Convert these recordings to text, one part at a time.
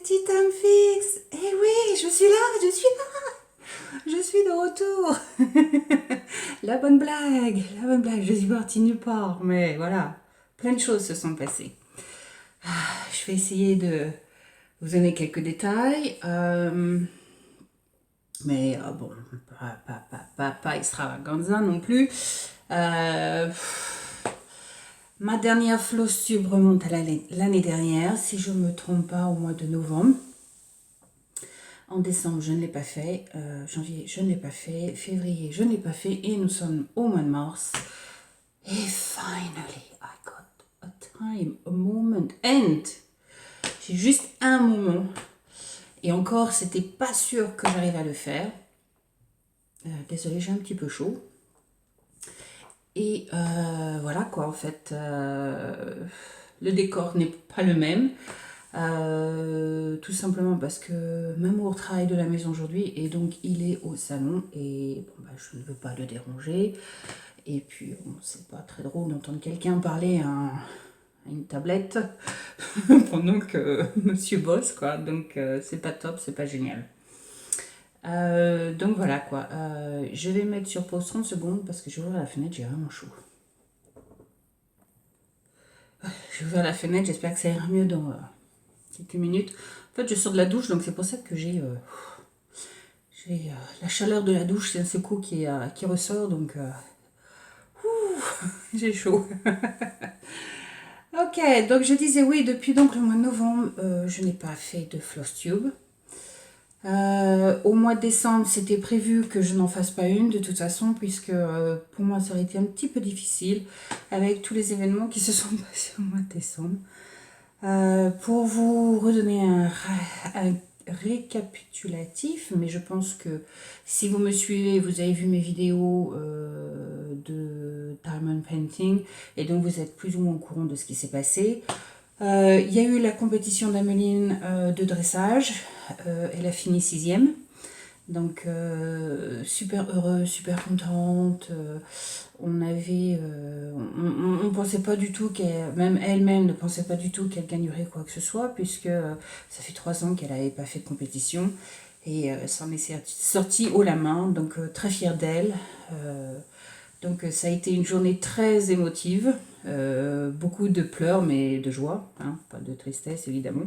Petit homme fixe. Eh oui, je suis là, je suis là. Je suis de retour. La bonne blague. Je suis partie nulle part, mais voilà, plein de choses se sont passées. Je vais essayer de vous donner quelques détails, mais bon, pas extravaganza non plus. Euh, Ma dernière Flowstube remonte à l'année dernière, si je ne me trompe pas, au mois de novembre. En décembre, je ne l'ai pas fait. Janvier, je ne l'ai pas fait. Février, je ne l'ai pas fait. Et nous sommes au mois de mars. Et finally, I got a time, a moment. And j'ai juste un moment. Et encore, c'était pas sûr que j'arrive à le faire. Désolée, j'ai un petit peu chaud. Et voilà quoi, en fait, le décor n'est pas le même. Tout simplement parce que Mamour travaille de la maison aujourd'hui et donc il est au salon et bon, bah, je ne veux pas le déranger. Et puis bon, c'est pas très drôle d'entendre quelqu'un parler à une tablette pendant que monsieur bosse quoi. Donc c'est pas top, c'est pas génial. Donc voilà quoi. Je vais mettre sur pause 30 secondes parce que je vais ouvrir la fenêtre, j'ai vraiment chaud. Je vais ouvrir la fenêtre, j'espère que ça ira mieux dans quelques minutes. En fait, je sors de la douche, donc c'est pour ça que j'ai la chaleur de la douche, c'est un secours qui ressort, donc j'ai chaud. Ok, donc je disais oui, depuis donc le mois de novembre, je n'ai pas fait de Flosstube. Au mois de décembre, c'était prévu que je n'en fasse pas une de toute façon, puisque pour moi ça aurait été un petit peu difficile avec tous les événements qui se sont passés au mois de décembre. Pour vous redonner un récapitulatif, mais je pense que si vous me suivez, vous avez vu mes vidéos de Diamond Painting et donc vous êtes plus ou moins au courant de ce qui s'est passé. Il y a eu la compétition d'Ameline de dressage, elle a fini 6e. Donc super heureuse, super contente. On avait, on pensait pas du tout qu'elle, même elle-même ne pensait pas du tout qu'elle gagnerait quoi que ce soit, puisque ça fait 3 ans qu'elle n'avait pas fait de compétition et s'en est sortie haut la main. Donc très fière d'elle. Donc ça a été une journée très émotive, beaucoup de pleurs mais de joie, hein, pas de tristesse évidemment.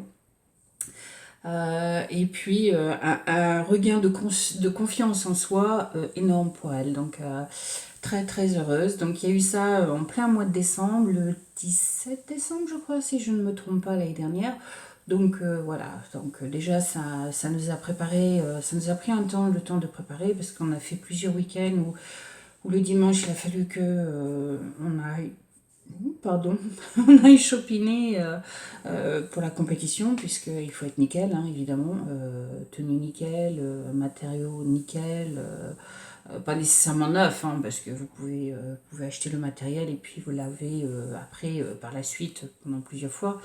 Et puis un regain de confiance en soi énorme pour elle. Donc très très heureuse. Donc il y a eu ça en plein mois de décembre, le 17 décembre je crois, si je ne me trompe pas, l'année dernière. Donc voilà, donc déjà ça nous a préparé, ça nous a pris un temps, le temps de préparer, parce qu'on a fait plusieurs week-ends où le dimanche il a fallu que on aille pardon, on aille chopiner pour la compétition, puisqu'il faut être nickel, hein, évidemment, tenue nickel, matériaux nickel, pas nécessairement neuf, hein, parce que pouvez acheter le matériel et puis vous l'avez après, par la suite, pendant plusieurs fois.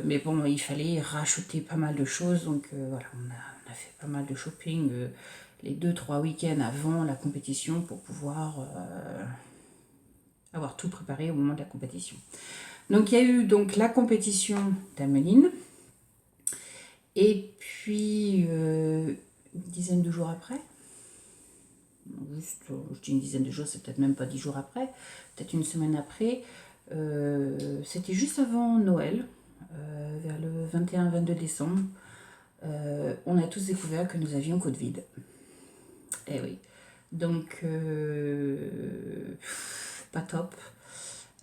Mais bon, il fallait racheter pas mal de choses, donc voilà, on a fait pas mal de shopping les 2-3 week-ends avant la compétition pour pouvoir avoir tout préparé au moment de la compétition. Donc il y a eu donc la compétition d'Ameline. Et puis une dizaine de jours après, juste, je dis une dizaine de jours, c'est peut-être même pas 10 jours après, peut-être une semaine après, c'était juste avant Noël, vers le 21-22 décembre, on a tous découvert que nous avions Covid. Eh oui. Donc, pas top.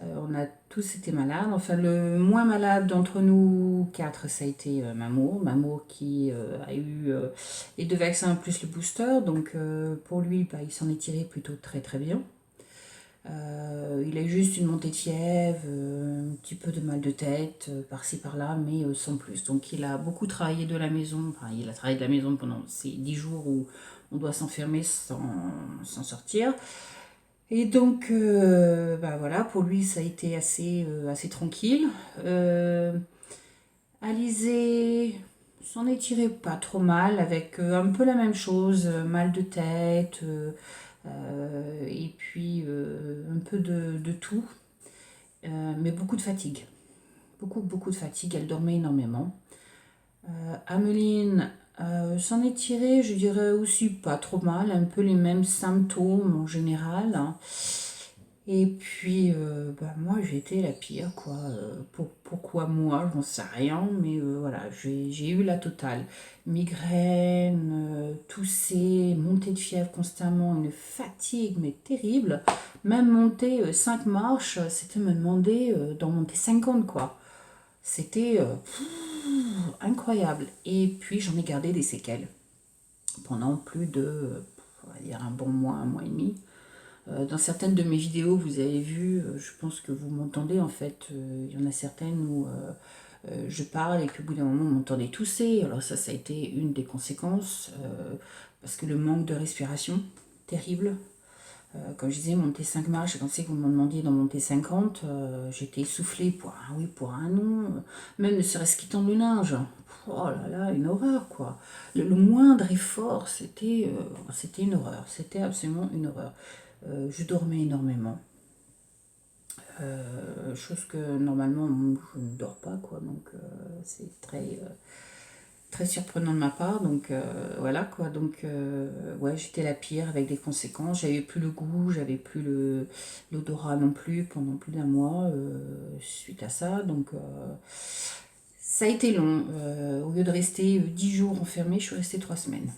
On a tous été malades. Enfin, le moins malade d'entre nous 4, ça a été Mamour. Mamour qui a eu les 2 vaccins plus le booster. Donc, pour lui, bah, il s'en est tiré plutôt très très bien. Il a eu juste une montée de fièvre, un petit peu de mal de tête, par-ci par-là, mais sans plus. Donc il a beaucoup travaillé de la maison, enfin il a travaillé de la maison pendant ces 10 jours où on doit s'enfermer sans sortir. Et donc, bah voilà, pour lui ça a été assez tranquille. Alizé s'en est tiré pas trop mal, avec un peu la même chose, mal de tête, et puis un peu de tout, mais beaucoup de fatigue. Beaucoup de fatigue, elle dormait énormément. Ameline s'en est tirée, je dirais aussi pas trop mal, un peu les mêmes symptômes en général, hein. Et puis, bah, moi, j'ai été la pire, quoi. Pourquoi moi? J'en sais rien, mais voilà, j'ai eu la totale. Migraine, tousser, montée de fièvre constamment, une fatigue, mais terrible. Même monter 5 marches, c'était me demander d'en monter 50, quoi. C'était incroyable. Et puis, j'en ai gardé des séquelles pendant plus de, on va dire, un mois et demi. Dans certaines de mes vidéos, vous avez vu, je pense que vous m'entendez en fait. Il y en a certaines où je parle et qu'au bout d'un moment, vous m'entendez tousser. Alors ça a été une des conséquences, parce que le manque de respiration, terrible. Comme je disais, monter 5 marches, je pensais que vous m'en demandiez d'en monter 50. J'étais essoufflée pour un oui, pour un non. Même ne serait-ce qu'étendre le linge. Oh là là, une horreur quoi. Le moindre effort, c'était une horreur. C'était absolument une horreur. Je dormais énormément. Chose que normalement je ne dors pas quoi. Donc c'est très surprenant de ma part, donc voilà quoi. Donc ouais, j'étais la pire avec des conséquences. J'avais plus le goût, j'avais plus l'odorat non plus pendant plus d'un mois suite à ça. Donc ça a été long. Au lieu de rester 10 jours enfermée, je suis restée 3 semaines.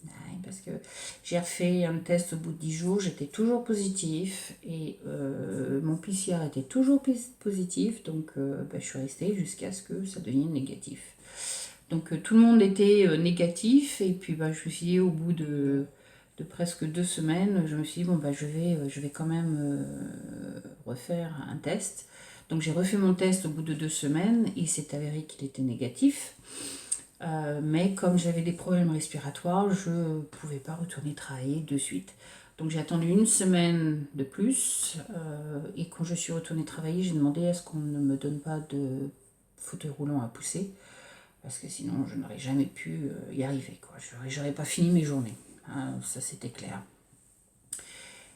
Ouais, parce que j'ai refait un test au bout de 10 jours, j'étais toujours positif et mon PCR était toujours positif, donc bah, je suis restée jusqu'à ce que ça devienne négatif. Donc tout le monde était négatif et puis bah, je me suis dit au bout de presque 2 semaines, je me suis dit bon bah je vais quand même refaire un test. Donc j'ai refait mon test au bout de 2 semaines, il s'est avéré qu'il était négatif. Mais comme j'avais des problèmes respiratoires, je ne pouvais pas retourner travailler de suite. Donc j'ai attendu une semaine de plus et quand je suis retournée travailler, j'ai demandé est-ce qu'on ne me donne pas de fauteuil roulant à pousser parce que sinon je n'aurais jamais pu y arriver, quoi. J'aurais pas fini mes journées, hein, ça c'était clair.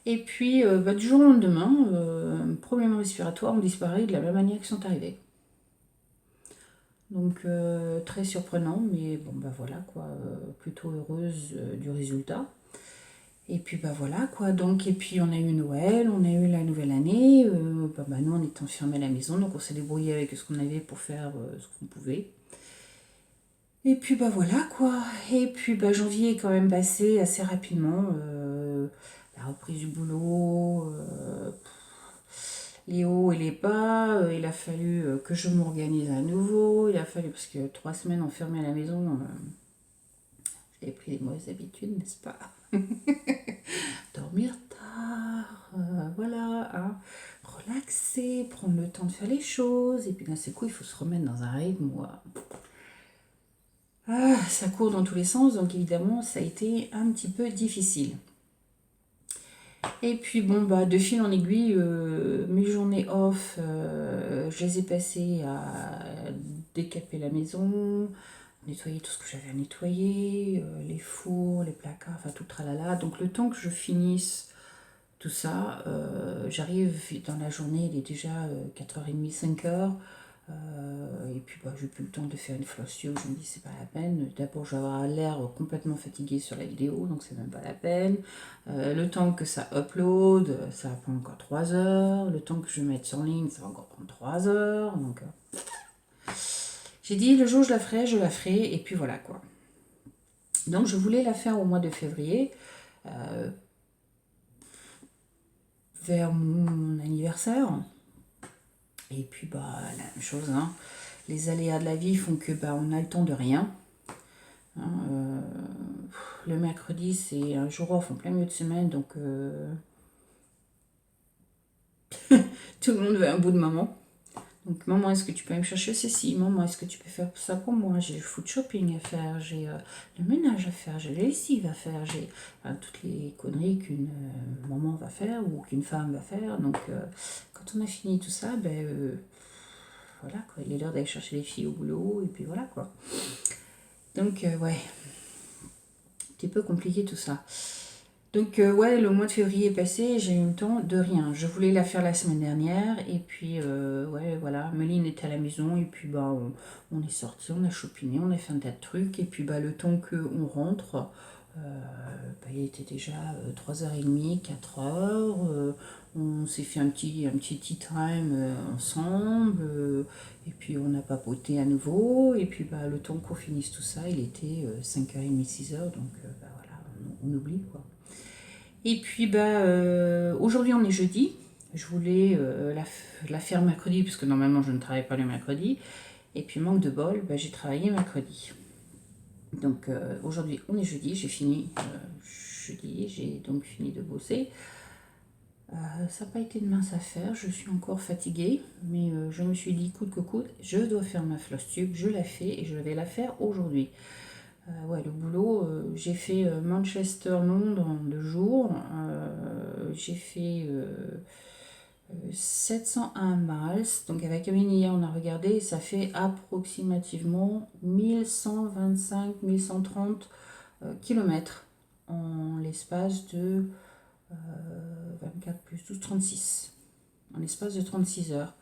Et puis bah, du jour au lendemain, problèmes respiratoires ont disparu de la même manière qu'ils sont arrivés. Donc très surprenant, mais bon bah voilà quoi, plutôt heureuse du résultat. Et puis bah voilà quoi, donc et puis on a eu Noël, on a eu la nouvelle année, bah, nous on était enfermés à la maison, donc on s'est débrouillé avec ce qu'on avait pour faire ce qu'on pouvait. Et puis bah voilà quoi, et puis bah janvier est quand même passé assez rapidement, la reprise du boulot, les hauts et les bas. Il a fallu que je m'organise à nouveau. Il a fallu, parce que 3 semaines enfermée à la maison, j'avais pris des mauvaises habitudes, n'est-ce pas? Dormir tard, voilà, hein. Relaxer, prendre le temps de faire les choses. Et puis d'un seul coup, il faut se remettre dans un rythme où ça court dans tous les sens. Donc évidemment, ça a été un petit peu difficile. Et puis bon, bah, de fil en aiguille, mes journées off, je les ai passées à décaper la maison, nettoyer tout ce que j'avais à nettoyer, les fours, les placards, enfin tout le tralala. Donc le temps que je finisse tout ça, j'arrive dans la journée, il est déjà 4h30, 5h. Et puis bah, j'ai plus le temps de faire une flossio, je me dis c'est pas la peine. D'abord je vais avoir l'air complètement fatiguée sur la vidéo, donc c'est même pas la peine. Le temps que ça upload, ça va prendre encore 3 heures. Le temps que je mette sur ligne, ça va encore prendre 3 heures. Donc j'ai dit le jour où je la ferai, et puis voilà quoi. Donc je voulais la faire au mois de février, vers mon anniversaire. Et puis bah la même chose, hein. Les aléas de la vie font que bah, on a le temps de rien. Hein, le mercredi, c'est un jour off en plein milieu de semaine, donc tout le monde veut un bout de maman. Donc, maman, est-ce que tu peux aller me chercher ceci? Maman, est-ce que tu peux faire ça pour moi? J'ai le food shopping à faire, j'ai le ménage à faire, j'ai la lessive à faire, j'ai toutes les conneries qu'une maman va faire ou qu'une femme va faire. Donc, quand on a fini tout ça, ben voilà quoi, il est l'heure d'aller chercher les filles au boulot, et puis voilà quoi. Donc, ouais, un petit peu compliqué tout ça. Donc ouais, le mois de février est passé, j'ai eu le temps de rien. Je voulais la faire la semaine dernière et puis ouais voilà, Meline était à la maison et puis bah on est sorti, on a chopiné, on a fait un tas de trucs et puis bah le temps qu'on rentre, bah, il était déjà 3h30, 4h. On s'est fait un petit tea time ensemble et puis on a papoté à nouveau et puis bah le temps qu'on finisse tout ça, il était 5h30, 6h donc bah voilà, on oublie quoi. Et puis bah, aujourd'hui on est jeudi. Je voulais la faire mercredi parce que normalement je ne travaille pas le mercredi. Et puis manque de bol, bah, j'ai travaillé mercredi. Donc aujourd'hui on est jeudi, j'ai fini jeudi, j'ai donc fini de bosser. Ça n'a pas été de mince affaire, je suis encore fatiguée, mais je me suis dit coûte que coûte, je dois faire ma floss tube, je la fais et je vais la faire aujourd'hui. Ouais, le boulot, j'ai fait Manchester-Londres en 2 jours. J'ai fait 701 miles. Donc avec Amine hier, on a regardé, ça fait approximativement 1125-1130 km en l'espace de 24 plus 12, 36. En l'espace de 36 heures.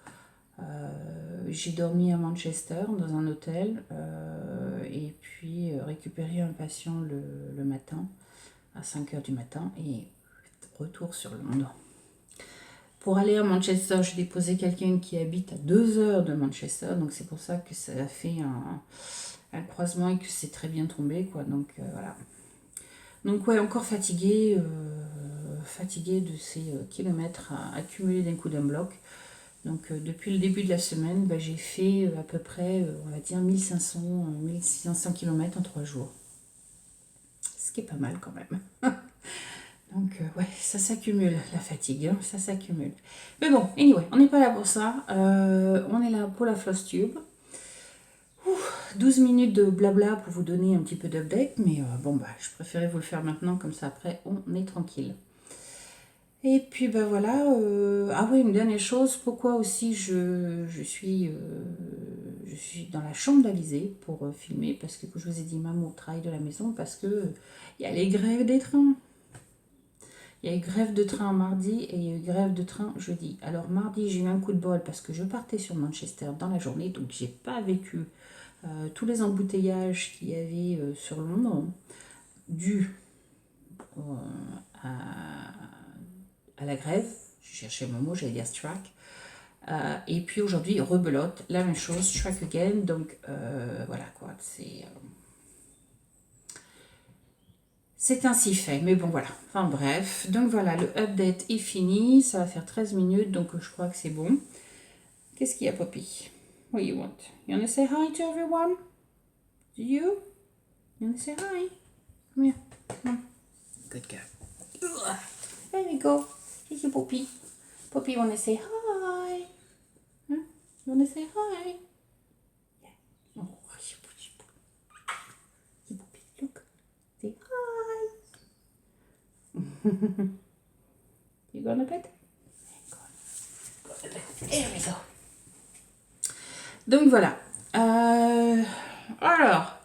J'ai dormi à Manchester dans un hôtel et puis récupéré un patient le matin à 5h du matin et retour sur Londres. Pour aller à Manchester, j'ai déposé quelqu'un qui habite à 2 heures de Manchester, donc c'est pour ça que ça a fait un croisement et que c'est très bien tombé quoi. Donc voilà. Donc ouais, encore fatiguée de ces kilomètres accumulés d'un coup d'un bloc. Donc depuis le début de la semaine, bah, j'ai fait à peu près, on va dire, 1500 km en 3 jours. Ce qui est pas mal quand même. Donc ouais, ça s'accumule, la fatigue, hein, ça s'accumule. Mais bon, anyway, on n'est pas là pour ça. On est là pour la floss tube. 12 minutes de blabla pour vous donner un petit peu d'update, mais bon, bah, je préférais vous le faire maintenant, comme ça après, on est tranquille. Et puis ben voilà, ah oui, une dernière chose, pourquoi aussi je suis dans la chambre d'Alizé pour filmer, parce que comme je vous ai dit, maman travaille de la maison, parce que il y a les grèves des trains. Il y a eu grève de train mardi et il y a eu grève de train jeudi. Alors mardi, j'ai eu un coup de bol parce que je partais sur Manchester dans la journée, donc j'ai pas vécu tous les embouteillages qu'il y avait sur Londres, dû euh, à la grève. Je cherchais mon mot, j'allais dire strike. Et puis aujourd'hui, rebelote, la même chose, strike again. Donc voilà quoi, c'est ainsi fait. Mais bon voilà, enfin bref. Donc voilà, le update est fini. Ça va faire 13 minutes, donc je crois que c'est bon. Qu'est-ce qu'il y a, Poppy? What do you want? You want to say hi to everyone? Do you? You want to say hi? Come here. Come on. Good girl. There we go. Here's your Poppy. Poppy, you want to say hi? Huh? You want to say hi? Yeah. Oh, you Poppy. You Poppy, look. Say hi. You going to bed? Go to bed. There we go. Donc voilà. Alors,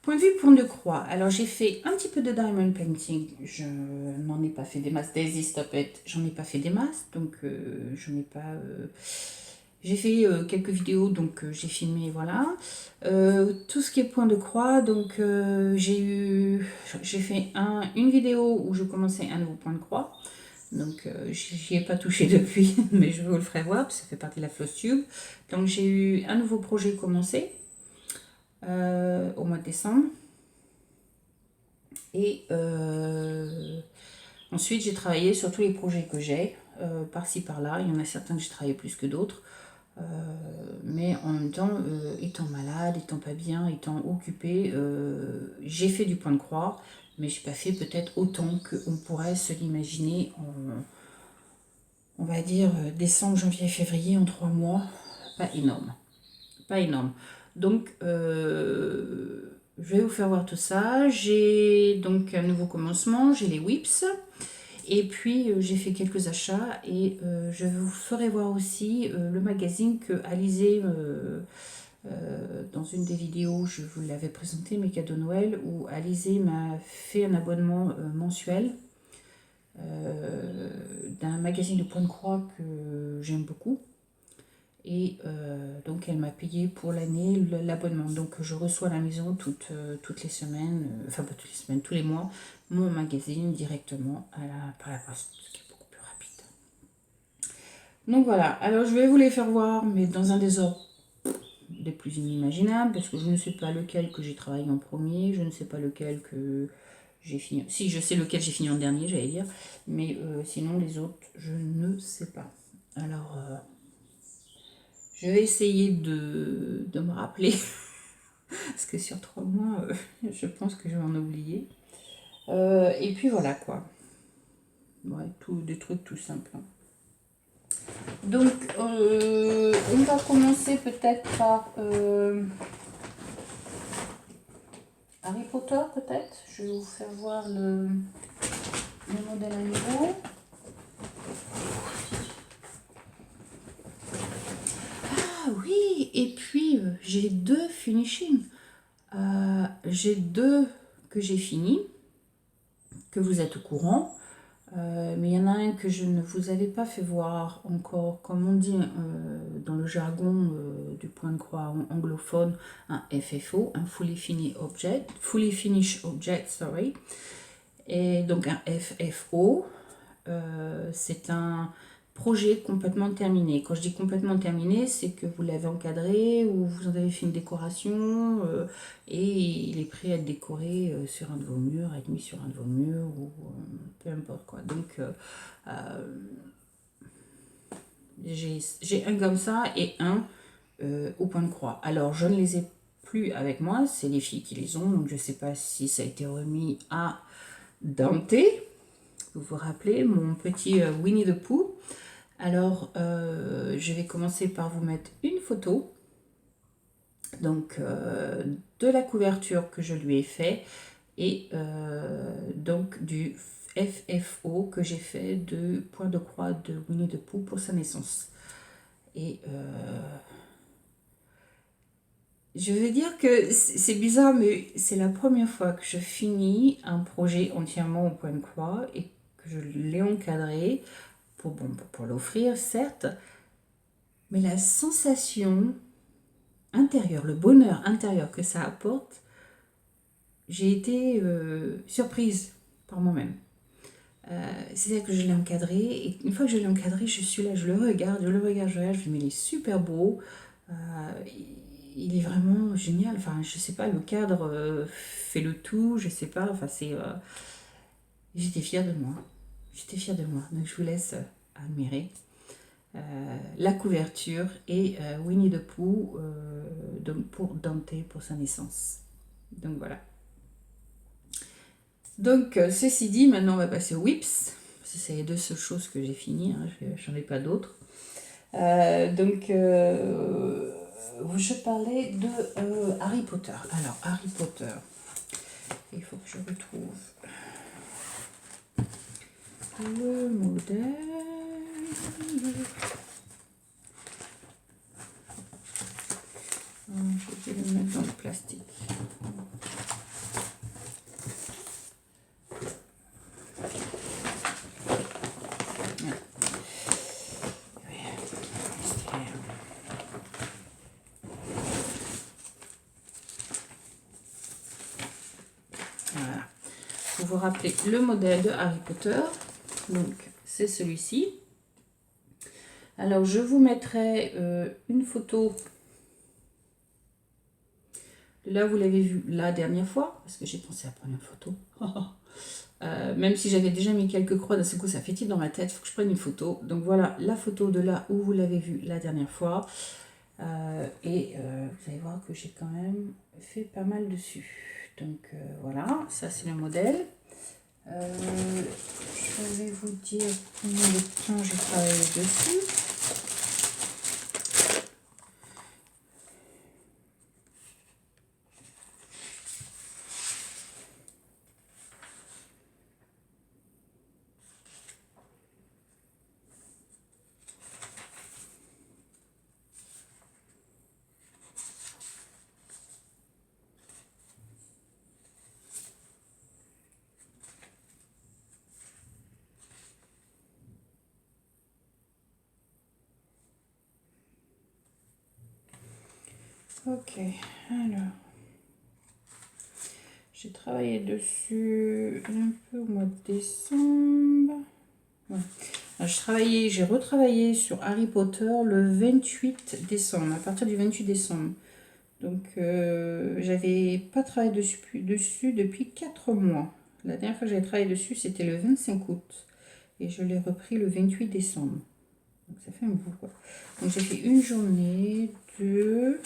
point de vue point de croix. Alors j'ai fait un petit peu de diamond painting. Je n'en ai pas fait des masses. Daisy, stop it. J'en ai pas fait des masses. Donc j'en ai pas... J'ai fait quelques vidéos, donc j'ai filmé, voilà. Tout ce qui est point de croix, donc j'ai fait une vidéo où je commençais un nouveau point de croix. Donc j'y ai pas touché depuis, mais je vous le ferai voir, parce que ça fait partie de la floss tube. Donc j'ai eu un nouveau projet commencé au mois de décembre. Et ensuite j'ai travaillé sur tous les projets que j'ai, par-ci par-là. Il y en a certains que j'ai travaillé plus que d'autres. Mais en même temps, étant malade, étant pas bien, étant occupée, j'ai fait du point de croix, mais j'ai pas fait peut-être autant qu'on pourrait se l'imaginer on va dire décembre, janvier, février, en 3 mois. Pas énorme. Pas énorme. Donc, je vais vous faire voir tout ça. J'ai donc un nouveau commencement, j'ai les whips. Et puis j'ai fait quelques achats et je vous ferai voir aussi le magazine que Alizé, dans une des vidéos, je vous l'avais présenté, mes cadeaux Noël, où Alizé m'a fait un abonnement mensuel d'un magazine de Point de Croix que j'aime beaucoup. Et donc elle m'a payé pour l'année l'abonnement. Donc je reçois à la maison toutes les semaines, enfin pas toutes les semaines, tous les mois, mon magazine directement par la poste, ce qui est beaucoup plus rapide. Donc voilà, alors je vais vous les faire voir, mais dans un désordre des plus inimaginables, parce que je ne sais pas lequel que j'ai travaillé en premier, je ne sais pas lequel que j'ai fini. Si, je sais lequel j'ai fini en dernier, j'allais dire, mais sinon les autres, je ne sais pas. Alors, je vais essayer de me rappeler, parce que sur 3 mois, je pense que je vais en oublier. Et puis voilà quoi. Ouais, des trucs tout simples. Donc, on va commencer peut-être par Harry Potter, peut-être. Je vais vous faire voir le modèle à nouveau. Ah oui, et puis j'ai 2 finishing. J'ai 2 que j'ai fini, que vous êtes au courant. Mais il y en a un que je ne vous avais pas fait voir encore, comme on dit dans le jargon du point de croix anglophone, un FFO, un Fully Finished Object, sorry. Et donc un FFO, c'est un projet complètement terminé. Quand je dis complètement terminé, c'est que vous l'avez encadré ou vous en avez fait une décoration et il est prêt à être décoré sur un de vos murs, à être mis sur un de vos murs ou peu importe quoi. Donc j'ai un comme ça et un au point de croix. Alors je ne les ai plus avec moi, c'est les filles qui les ont, donc je ne sais pas si ça a été remis à Dante. Vous vous rappelez, mon petit Winnie the Pooh. Alors, je vais commencer par vous mettre une photo donc, de la couverture que je lui ai fait et donc du FFO que j'ai fait de point de croix de Winnie the Pooh pour sa naissance. Et je veux dire que c'est bizarre, mais c'est la première fois que je finis un projet entièrement au point de croix et que je l'ai encadré pour l'offrir, certes, mais la sensation intérieure, le bonheur intérieur que ça apporte, j'ai été surprise par moi-même. C'est-à-dire que je l'ai encadré, et une fois que je l'ai encadré, je suis là, je le regarde, je me dis, mais il est super beau, il est vraiment génial, enfin, je sais pas, le cadre fait le tout, je sais pas, enfin, c'est... j'étais fière de moi, donc je vous laisse admirer. La couverture et Winnie the Pooh donc pour Dante pour sa naissance. Donc voilà. Donc ceci dit, maintenant on va passer au Whips. C'est les 2 seules choses que j'ai finies, hein, j'en ai pas d'autres. Donc je parlais de Harry Potter. Alors Harry Potter, il faut que je retrouve le modèle. Je vais le mettre dans le plastique. Voilà. Vous vous rappelez le modèle de Harry Potter. Donc c'est celui-ci. Alors je vous mettrai une photo. Là, vous l'avez vu la dernière fois, parce que j'ai pensé à prendre une photo. Même si j'avais déjà mis quelques croix, d'un seul coup, ça fait tilt dans ma tête, il faut que je prenne une photo. Donc voilà, la photo de là où vous l'avez vu la dernière fois. Vous allez voir que j'ai quand même fait pas mal dessus. Donc voilà, ça c'est le modèle. Je vais vous dire combien de temps j'ai travaillé dessus. Ok, alors j'ai travaillé dessus un peu au mois de décembre. Ouais. J'ai retravaillé sur Harry Potter le 28 décembre, à partir du 28 décembre. Donc j'avais pas travaillé dessus depuis 4 mois. La dernière fois que j'avais travaillé dessus, c'était le 25 août. Et je l'ai repris le 28 décembre. Donc ça fait un bout quoi. Donc j'ai fait une journée, 2,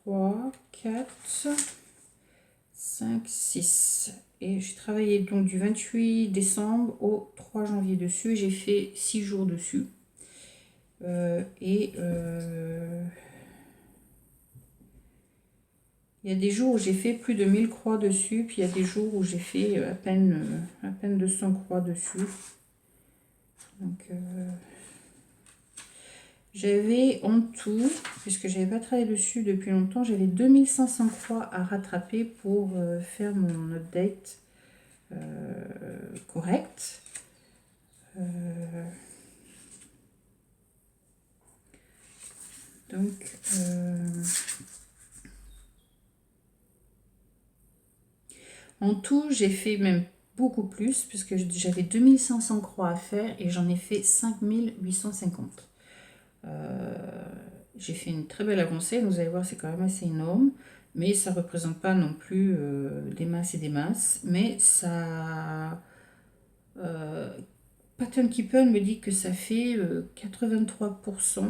3, 4, 5, 6. Et j'ai travaillé donc du 28 décembre au 3 janvier dessus. J'ai fait 6 jours dessus. Il y a des jours où j'ai fait plus de 1000 croix dessus, puis il y a des jours où j'ai fait à peine 200 croix dessus. Donc j'avais en tout, puisque j'avais pas travaillé dessus depuis longtemps, j'avais 2500 croix à rattraper pour faire mon update correct. Donc en tout, j'ai fait même beaucoup plus, puisque j'avais 2500 croix à faire et j'en ai fait 5850. J'ai fait une très belle avancée, vous allez voir, c'est quand même assez énorme, mais ça ne représente pas non plus des masses et des masses, mais ça... Pattern Keeper me dit que ça fait 83%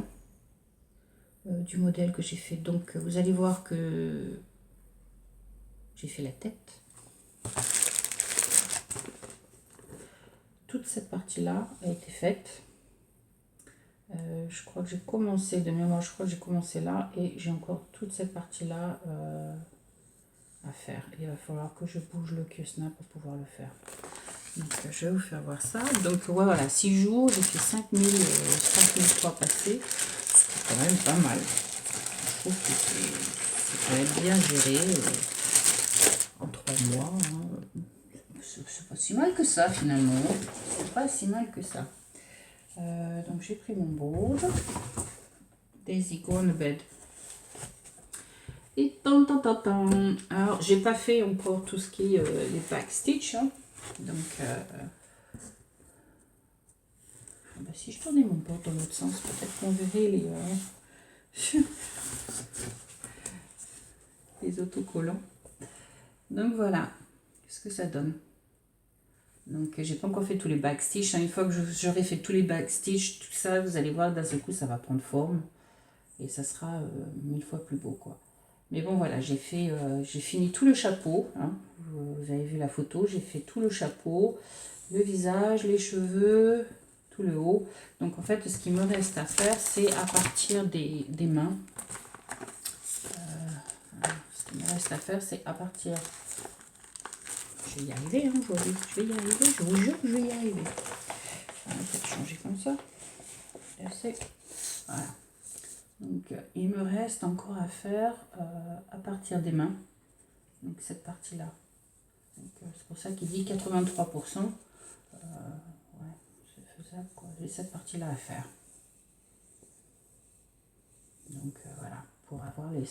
du modèle que j'ai fait. Donc vous allez voir que j'ai fait la tête. Toute cette partie-là a été faite. Je crois que j'ai commencé, de mémoire, je crois que j'ai commencé là et j'ai encore toute cette partie-là à faire. Il va falloir que je bouge le Q-Snap pour pouvoir le faire. Donc je vais vous faire voir ça. Donc ouais, voilà, 6 jours, j'ai fait 5003 passés. C'est quand même pas mal. Je trouve que c'est quand même bien géré en 3 mois. Hein. C'est pas si mal que ça finalement. C'est pas si mal que ça. Donc j'ai pris mon board. Daisy, go on the bed. Et alors j'ai pas fait encore tout ce qui est les backstitch. Hein. Donc bah, si je tournais mon board dans l'autre sens, peut-être qu'on verrait les autocollants. Donc voilà, qu'est-ce que ça donne. Donc j'ai pas encore fait tous les backstitch. Hein. Une fois que j'aurai fait tous les backstitch, tout ça, vous allez voir, d'un seul coup, ça va prendre forme. Et ça sera 1000 fois plus beau, quoi. Mais bon, voilà, j'ai fini tout le chapeau. Hein. Vous avez vu la photo, j'ai fait tout le chapeau, le visage, les cheveux, tout le haut. Donc en fait, ce qui me reste à faire, c'est à partir des mains. Ce qui me reste à faire, c'est à partir... Je vais y arriver, hein, aujourd'hui. Je vais y arriver, je vous jure que je vais y arriver. On va peut-être changer comme ça. Là, c'est... Voilà. Donc il me reste encore à faire à partir des mains. Donc cette partie-là. C'est pour ça qu'il dit 83%. Ouais, c'est faisable, quoi. J'ai cette partie-là à faire. Donc voilà, pour avoir les 100%.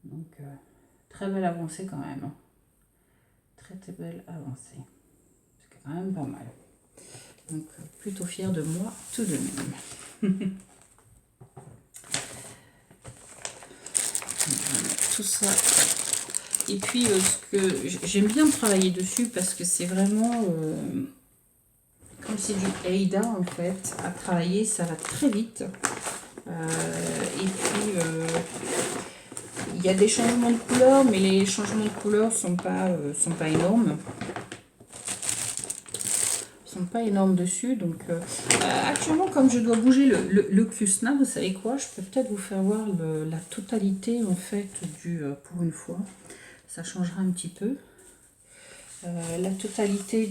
Donc très belle avancée quand même. Hein. Très très belle avancée. C'est quand même pas mal. Donc plutôt fière de moi tout de même. Tout ça. Et puis ce que j'aime bien travailler dessus parce que c'est vraiment comme c'est du Aida en fait, à travailler ça va très vite. Et puis il y a des changements de couleur, mais les changements de couleur sont pas énormes. Sont pas énormes dessus. Donc actuellement, comme je dois bouger le Q-Snap, vous savez quoi, je peux peut-être vous faire voir la totalité en fait pour une fois. Ça changera un petit peu. La totalité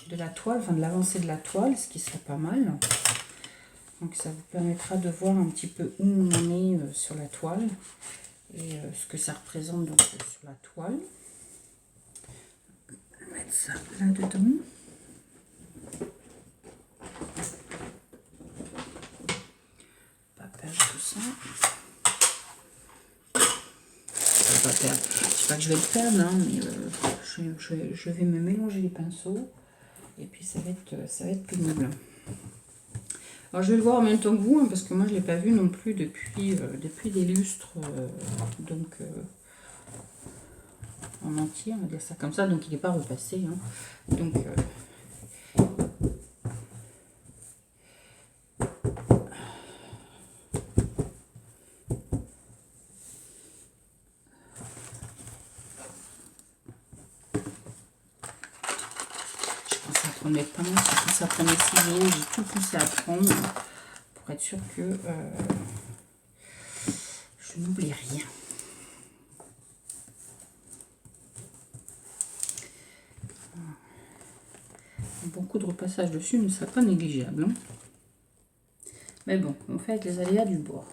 de la toile, enfin de l'avancée de la toile, ce qui serait pas mal. Donc ça vous permettra de voir un petit peu où on en est sur la toile et ce que ça représente donc sur la toile. Je vais mettre ça là-dedans. perdre tout ça. Je vais pas perdre. C'est pas que je vais le perdre, hein, mais je vais me mélanger les pinceaux. Et puis ça va être pénible. Alors je vais le voir en même temps que vous, hein, parce que moi je ne l'ai pas vu non plus depuis des lustres. Donc en entier, on va dire ça comme ça. Donc il n'est pas repassé. Hein. Donc mes pinces, j'ai poussé à prendre les ciseaux, j'ai tout poussé à prendre pour être sûr que je n'oublie rien. Beaucoup de repassage dessus ne serait pas négligeable. Hein. Mais bon, on fait avec les aléas du bord.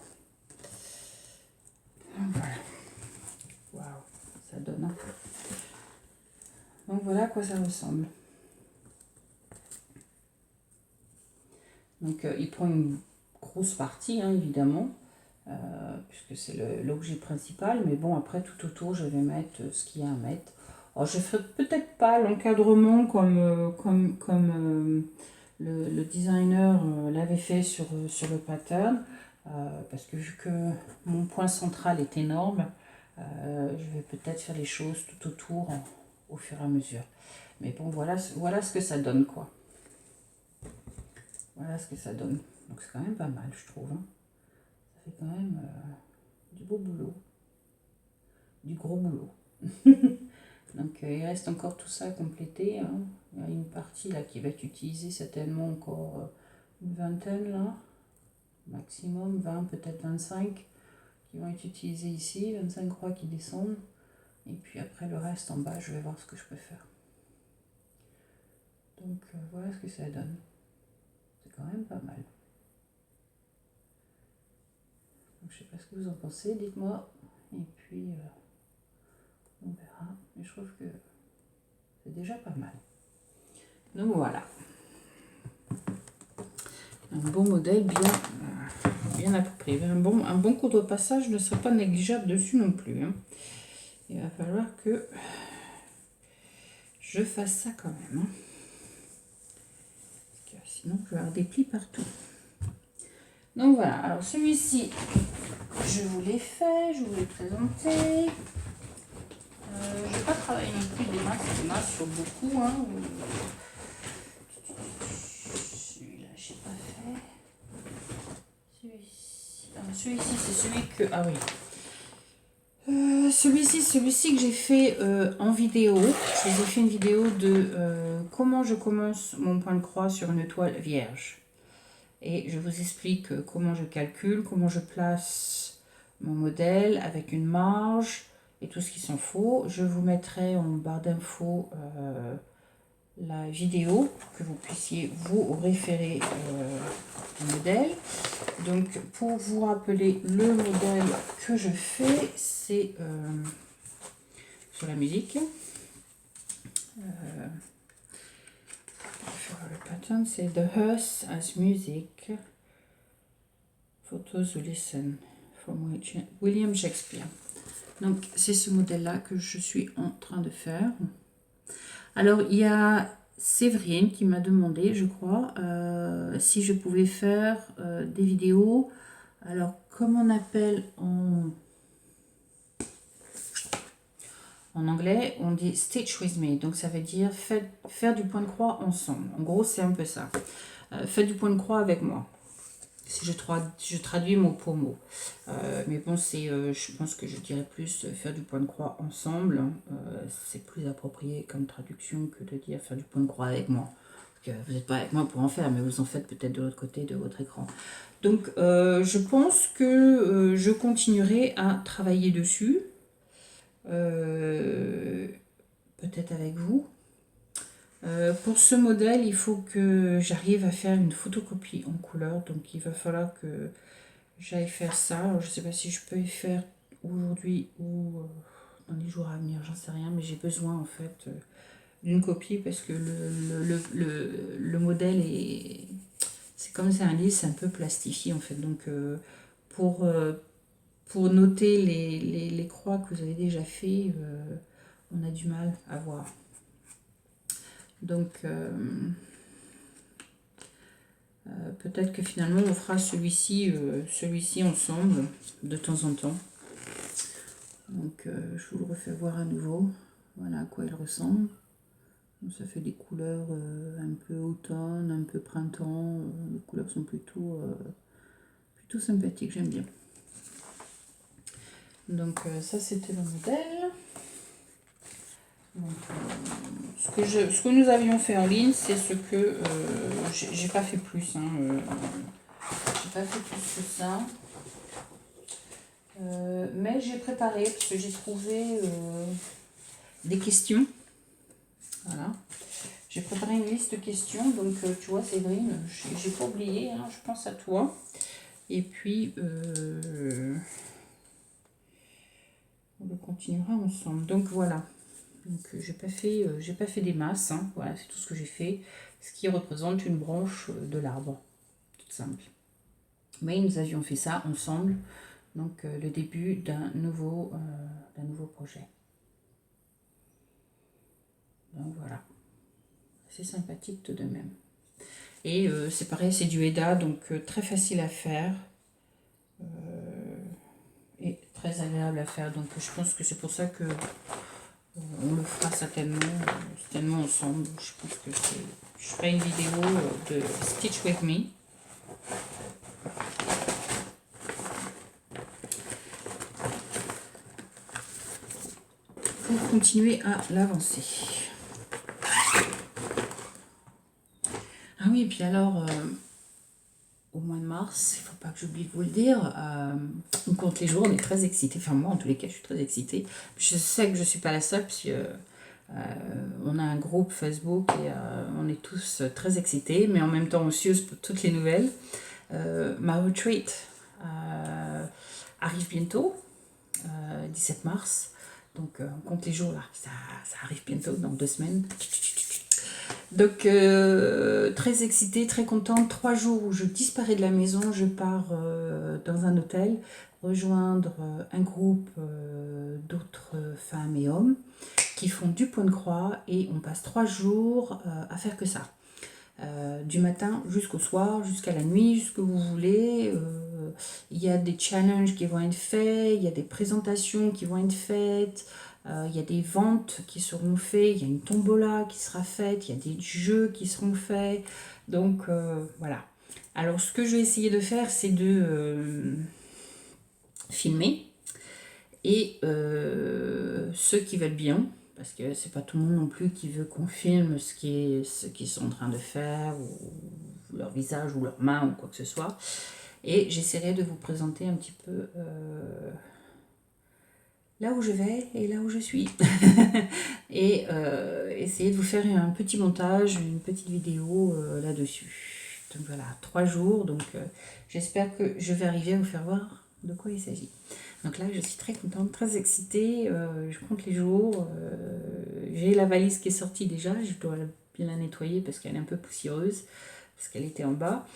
Voilà. Waouh, ça donne. Hein. Donc voilà à quoi ça ressemble. Donc il prend une grosse partie, hein, évidemment, puisque c'est l'objet principal. Mais bon, après tout autour, je vais mettre ce qu'il y a à mettre. Alors, je ne ferai peut-être pas l'encadrement comme le designer l'avait fait sur le pattern, parce que vu que mon point central est énorme, je vais peut-être faire les choses tout autour au fur et à mesure. Mais bon, voilà ce que ça donne, quoi. Voilà ce que ça donne. Donc c'est quand même pas mal, je trouve. Hein. Ça fait quand même du beau boulot. Du gros boulot. Donc il reste encore tout ça à compléter. Hein. Il y a une partie là qui va être utilisée certainement encore une vingtaine là. Maximum 20, peut-être 25 qui vont être utilisés ici. 25 croix qui descendent. Et puis après le reste en bas, je vais voir ce que je peux faire. Donc voilà ce que ça donne. C'est quand même pas mal. Donc, je sais pas ce que vous en pensez, dites-moi. Et puis on verra. Mais je trouve que c'est déjà pas mal. Donc voilà. Un bon modèle bien approprié. Un bon coup de passage ne serait pas négligeable dessus non plus. Hein. Il va falloir que je fasse ça quand même. Hein. Parce que sinon, je vais avoir des plis partout. Donc voilà. Alors celui-ci, je vous l'ai fait, je vous l'ai présenté. Je ne vais pas travailler non plus des masses sur beaucoup. Hein. Celui-là, je n'ai pas fait. Celui-ci, c'est celui que... Ah oui. Celui-ci que j'ai fait en vidéo. Je vous ai fait une vidéo de comment je commence mon point de croix sur une toile vierge. Et je vous explique comment je calcule, comment je place mon modèle avec une marge et tout ce qui s'en faut. Je vous mettrai en barre d'infos la vidéo pour que vous puissiez vous référer au modèle. Donc pour vous rappeler le modèle que je fais, c'est sur la musique. Le pattern c'est The Hearse as Music. Photos to Listen from William Shakespeare. Donc c'est ce modèle là que je suis en train de faire. Alors il y a Séverine qui m'a demandé, je crois, si je pouvais faire des vidéos. Alors comme on appelle en anglais, on dit stitch with me, donc ça veut dire faire du point de croix ensemble. En gros, c'est un peu ça. Faites du point de croix avec moi. Si je traduis mot pour mot. Mais bon, je pense que je dirais plus faire du point de croix ensemble. C'est plus approprié comme traduction que de dire faire du point de croix avec moi. Parce que vous n'êtes pas avec moi pour en faire, mais vous en faites peut-être de l'autre côté de votre écran. Donc, je pense que je continuerai à travailler dessus. Peut-être avec vous. Pour ce modèle, il faut que j'arrive à faire une photocopie en couleur. Donc, il va falloir que j'aille faire ça. Alors, je ne sais pas si je peux y faire aujourd'hui ou dans les jours à venir. J'en sais rien. Mais j'ai besoin, en fait, d'une copie parce que le modèle est... C'est comme c'est un livre, c'est un peu plastifié, en fait. Donc, pour noter les croix que vous avez déjà fait, on a du mal à voir. Donc, peut-être que finalement, on fera celui-ci ensemble, de temps en temps. Donc, je vous le refais voir à nouveau. Voilà à quoi il ressemble. Donc, ça fait des couleurs un peu automne, un peu printemps. Les couleurs sont plutôt sympathiques, j'aime bien. Donc, ça, c'était le modèle. Donc, ce que nous avions fait en ligne, c'est ce que j'ai pas fait plus. J'ai pas fait plus que ça. Mais j'ai préparé parce que j'ai trouvé des questions. Voilà. J'ai préparé une liste de questions. Donc, tu vois, Séverine, j'ai pas oublié. Hein, je pense à toi. Et puis, on continuera ensemble. Donc, voilà. Donc, j'ai pas fait des masses. Hein. Voilà, c'est tout ce que j'ai fait. Ce qui représente une branche de l'arbre. Toute simple. Mais nous avions fait ça ensemble. Donc, le début d'un nouveau projet. Donc, voilà. C'est sympathique tout de même. Et c'est pareil, c'est du Heda, donc très facile à faire. Et très agréable à faire. Donc, je pense que c'est pour ça que on le fera certainement ensemble. Je pense que je ferai une vidéo de Stitch With Me. Pour continuer à l'avancer. Ah oui, et puis alors, au mois de mars, il ne faut pas que j'oublie de vous le dire, on compte les jours, on est très excités. Enfin, moi, en tous les cas, je suis très excitée. Je sais que je ne suis pas la seule, parce que on a un groupe Facebook et on est tous très excités, mais en même temps anxieuse pour toutes les nouvelles. Ma retreat arrive bientôt, 17 mars. Donc, on compte les jours là, ça arrive bientôt, dans 2 semaines. Donc, très excitée, très contente. 3 jours où je disparais de la maison, je pars dans un hôtel, rejoindre un groupe d'autres femmes et hommes qui font du point de croix et on passe 3 jours à faire que ça. Du matin jusqu'au soir, jusqu'à la nuit, jusqu'à où vous voulez. Il y a des challenges qui vont être faits, il y a des présentations qui vont être faites, il y a des ventes qui seront faites, il y a une tombola qui sera faite, il y a des jeux qui seront faits. Donc voilà. Alors ce que je vais essayer de faire, c'est de filmer. Et ceux qui veulent bien, parce que c'est pas tout le monde non plus qui veut qu'on filme ce qu'ils sont en train de faire, ou leur visage, ou leurs mains, ou quoi que ce soit. Et j'essaierai de vous présenter un petit peu là où je vais et là où je suis. Et essayer de vous faire un petit montage, une petite vidéo là-dessus. Donc voilà, 3 jours. Donc j'espère que je vais arriver à vous faire voir de quoi il s'agit. Donc là, je suis très contente, très excitée. Je compte les jours. J'ai la valise qui est sortie déjà. Je dois bien la nettoyer parce qu'elle est un peu poussiéreuse, parce qu'elle était en bas.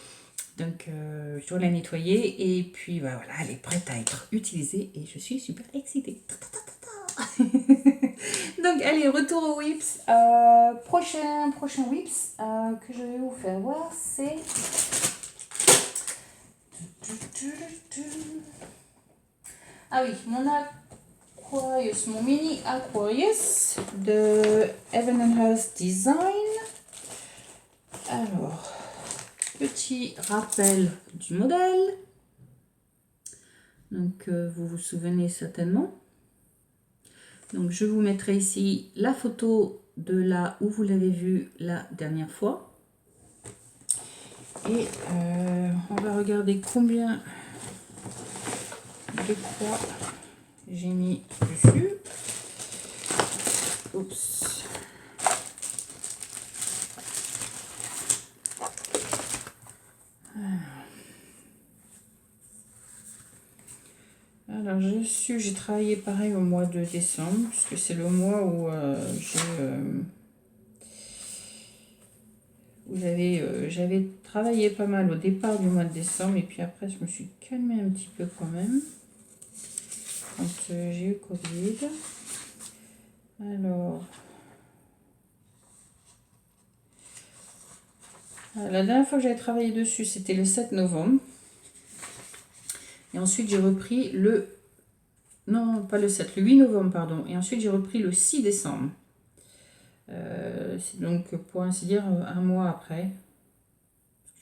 Donc, je dois la nettoyer. Et puis, bah, voilà, elle est prête à être utilisée. Et je suis super excitée. Donc, allez, retour au Whips. Prochain Whips que je vais vous faire voir, c'est... Ah oui, mon Aquarius, mon mini Aquarius de Evenhouse Design. Alors, petit rappel du modèle. Donc, vous vous souvenez certainement. Donc, je vous mettrai ici la photo de là où vous l'avez vu la dernière fois. Et on va regarder combien de croix j'ai mis dessus. Oups. Alors j'ai travaillé pareil au mois de décembre, puisque c'est le mois où j'avais travaillé pas mal au départ du mois de décembre et puis après je me suis calmée un petit peu quand même quand j'ai eu Covid. Alors, la dernière fois que j'avais travaillé dessus, c'était le 7 novembre. Et ensuite, j'ai repris le... Non, pas le 7, le 8 novembre, pardon. Et ensuite, j'ai repris le 6 décembre. C'est donc, pour ainsi dire, un mois après.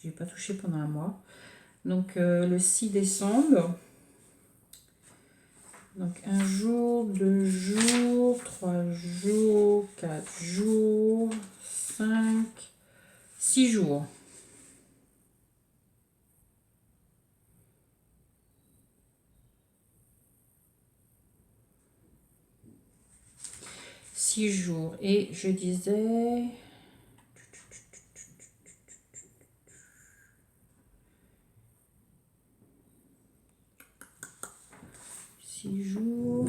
Je n'ai pas touché pendant un mois. Donc, le 6 décembre. Donc, 1 jour, 2 jours, 3 jours, 4 jours, 5, 6 jours. 6 jours. Et je disais... 6 jours,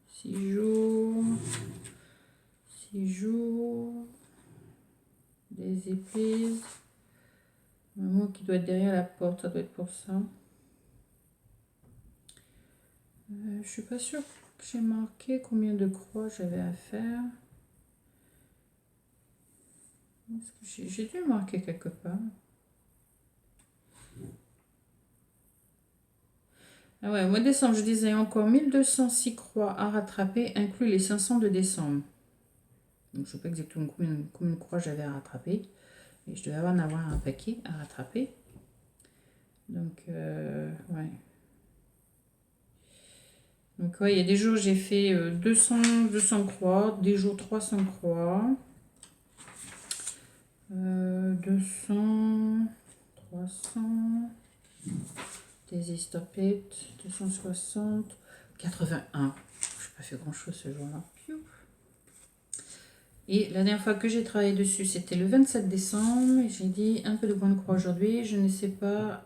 6 jours, 6 jours, des épices. Maman qui doit être derrière la porte, ça doit être pour ça. Je suis pas sûre que j'ai marqué combien de croix j'avais à faire. J'ai dû marquer quelque part. Ah ouais, au mois de décembre, je disais encore 1206 croix à rattraper, inclus les 500 de décembre. Donc, je ne sais pas exactement combien de croix j'avais à rattraper. Et je devais en avoir un paquet à rattraper. Donc, ouais. Donc, ouais, il y a des jours, j'ai fait 200 croix, des jours 300 croix. 200, 300, des estoppettes, 260, 81. Je n'ai pas fait grand chose ce jour-là. Et la dernière fois que j'ai travaillé dessus, c'était le 27 décembre. Et j'ai dit un peu de point de croix aujourd'hui. Je ne sais pas.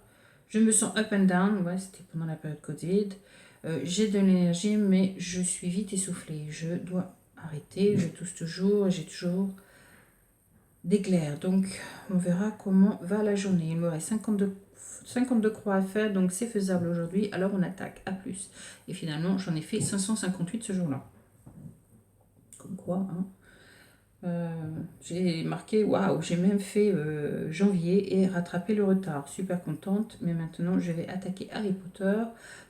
Je me sens up and down. Ouais, c'était pendant la période Covid. J'ai de l'énergie, mais je suis vite essoufflée. Je dois arrêter. Je tousse toujours. J'ai toujours d'éclairs. Donc, on verra comment va la journée. Il me reste 52 croix à faire. Donc, c'est faisable aujourd'hui. Alors, on attaque. À plus. Et finalement, j'en ai fait 558 ce jour-là. Comme quoi, hein. J'ai marqué waouh, j'ai même fait janvier et rattrapé le retard. Super contente, mais maintenant je vais attaquer Harry Potter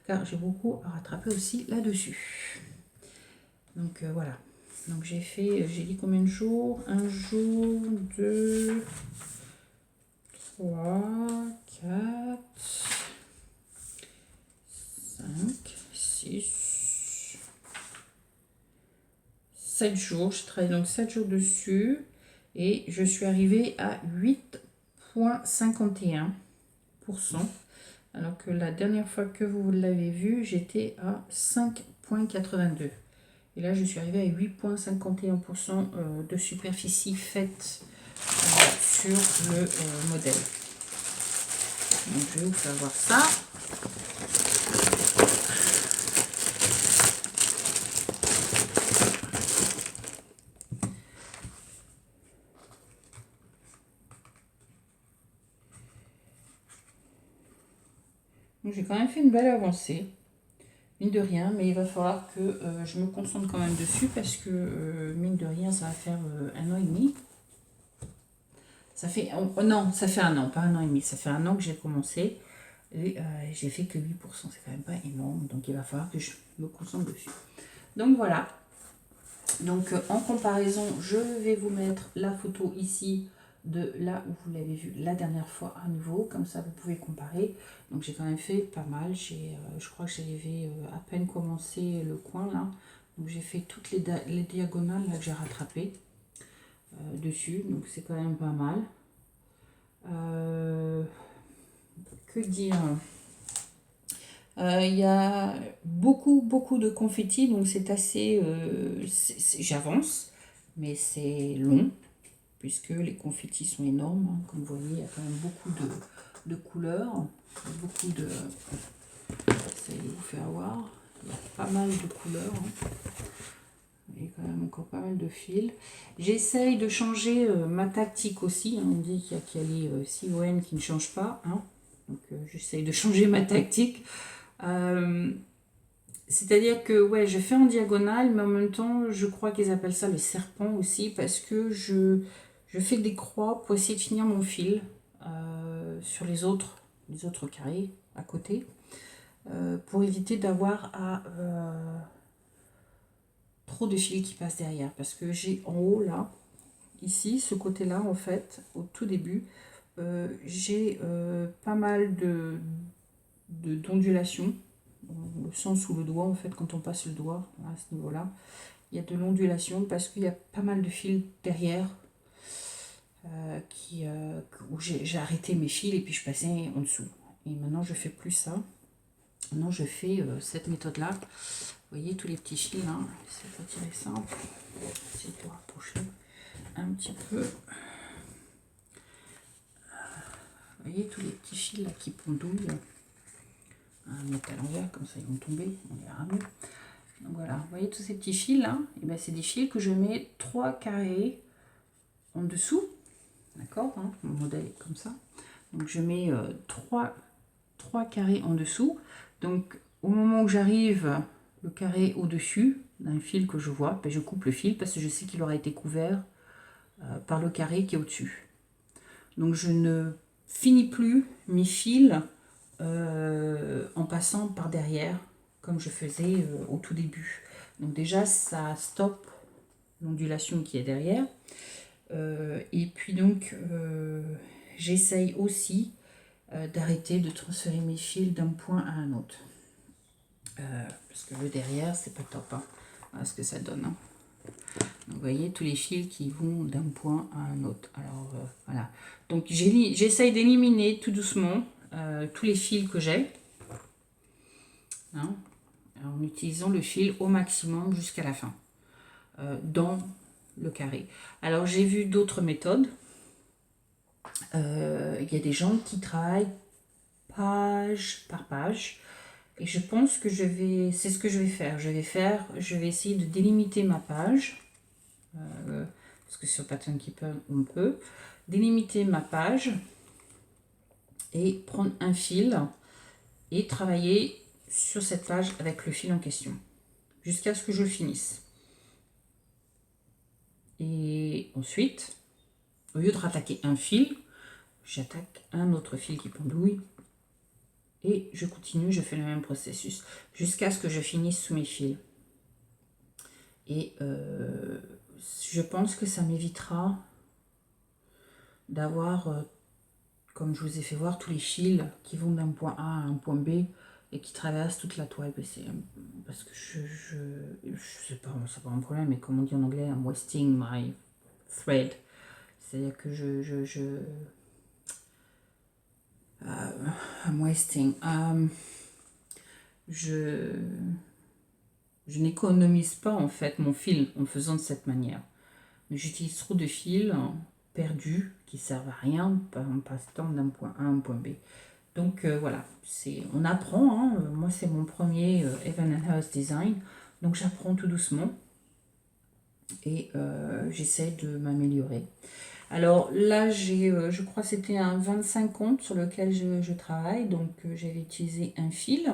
car j'ai beaucoup à rattraper aussi là-dessus. Donc voilà. Donc j'ai dit combien de jours? 1 jour, 2, 3, 4, 5, 6. 7 jours, je travaille donc 7 jours dessus et je suis arrivée à 8,51%, alors que la dernière fois que vous l'avez vu, j'étais à 5,82. Et là, je suis arrivée à 8,51% de superficie faite sur le modèle. Donc, je vais vous faire voir ça. J'ai quand même fait une belle avancée, mine de rien, mais il va falloir que je me concentre quand même dessus parce que, mine de rien, ça va faire 1 an et demi. Ça fait, non, ça fait 1 an, pas 1 an et demi, ça fait 1 an que j'ai commencé et j'ai fait que 8%, c'est quand même pas énorme, donc il va falloir que je me concentre dessus. Donc voilà, donc en comparaison, je vais vous mettre la photo ici de là où vous l'avez vu la dernière fois à nouveau, comme ça vous pouvez comparer. Donc j'ai quand même fait pas mal, je crois que j'avais à peine commencé le coin là, donc j'ai fait toutes les diagonales là que j'ai rattrapées dessus, donc c'est quand même pas mal. Que dire, il y a beaucoup de confettis, donc c'est assez, j'avance, mais c'est long puisque les confettis sont énormes, hein. Comme vous voyez, il y a quand même beaucoup de couleurs, beaucoup de... Ça vous fait avoir, il y a pas mal de couleurs, hein. Il y a quand même encore pas mal de fils. J'essaye de changer ma tactique aussi. Hein. On dit qu'il y a les CON qui ne changent pas. Hein. Donc j'essaye de changer ma tactique. C'est-à-dire que ouais, je fais en diagonale, mais en même temps, je crois qu'ils appellent ça le serpent aussi, parce que je fais des croix pour essayer de finir mon fil sur les autres carrés à côté, pour éviter d'avoir trop de fils qui passent derrière. Parce que j'ai en haut là, ici, ce côté-là, en fait, au tout début, j'ai pas mal d'ondulations. Le sens sous le doigt, en fait, quand on passe le doigt à ce niveau-là, il y a de l'ondulation parce qu'il y a pas mal de fils derrière où j'ai arrêté mes fils et puis je passais en dessous. Et maintenant, je fais plus ça. Maintenant, je fais cette méthode-là. Vous voyez tous les petits fils là, c'est pas tirer ça. J'essaie de rapprocher un petit peu. Vous voyez tous les petits fils là qui pendouillent. Mettre à l'envers, comme ça ils vont tomber, on les verra mieux. Donc voilà, vous voyez tous ces petits fils là, et ben c'est des fils que je mets 3 carrés en dessous, d'accord, hein, mon modèle est comme ça. Donc je mets 3 carrés en dessous. Donc au moment où j'arrive le carré au-dessus d'un fil que je vois, ben je coupe le fil parce que je sais qu'il aura été couvert par le carré qui est au-dessus. Donc je ne finis plus mes fils en passant par derrière comme je faisais au tout début. Donc déjà ça stoppe l'ondulation qui est derrière. Et puis donc j'essaye aussi d'arrêter de transférer mes fils d'un point à un autre. Parce que le derrière c'est pas top. Hein. Voilà ce que ça donne. Hein. Donc, vous voyez tous les fils qui vont d'un point à un autre. Alors voilà. Donc j'essaye d'éliminer tout doucement tous les fils que j'ai. Hein, en utilisant le fil au maximum jusqu'à la fin dans le carré. Alors j'ai vu d'autres méthodes. Il y a des gens qui travaillent page par page et je pense que c'est ce que je vais faire. Je vais essayer de délimiter ma page parce que sur Pattern Keeper on peut délimiter ma page et prendre un fil et travailler sur cette page avec le fil en question jusqu'à ce que je le finisse. Et ensuite, au lieu de rattaquer un fil, j'attaque un autre fil qui pendouille et je continue, je fais le même processus jusqu'à ce que je finisse sous mes fils. Et je pense que ça m'évitera d'avoir, comme je vous ai fait voir, tous les fils qui vont d'un point A à un point B et qui traversent toute la toile. Parce que je sais pas, c'est pas un problème, mais comme on dit en anglais, I'm wasting my thread. C'est-à-dire que I'm wasting. Je n'économise pas en fait mon fil en faisant de cette manière. J'utilise trop de fils perdus qui servent à rien en passant d'un point A à un point B. Donc voilà, on apprend. Hein. Moi c'est mon premier Evan & Hurst design, donc j'apprends tout doucement et j'essaie de m'améliorer. Alors là, je crois que c'était un 25 comptes sur lequel je travaille, donc j'avais utilisé un fil.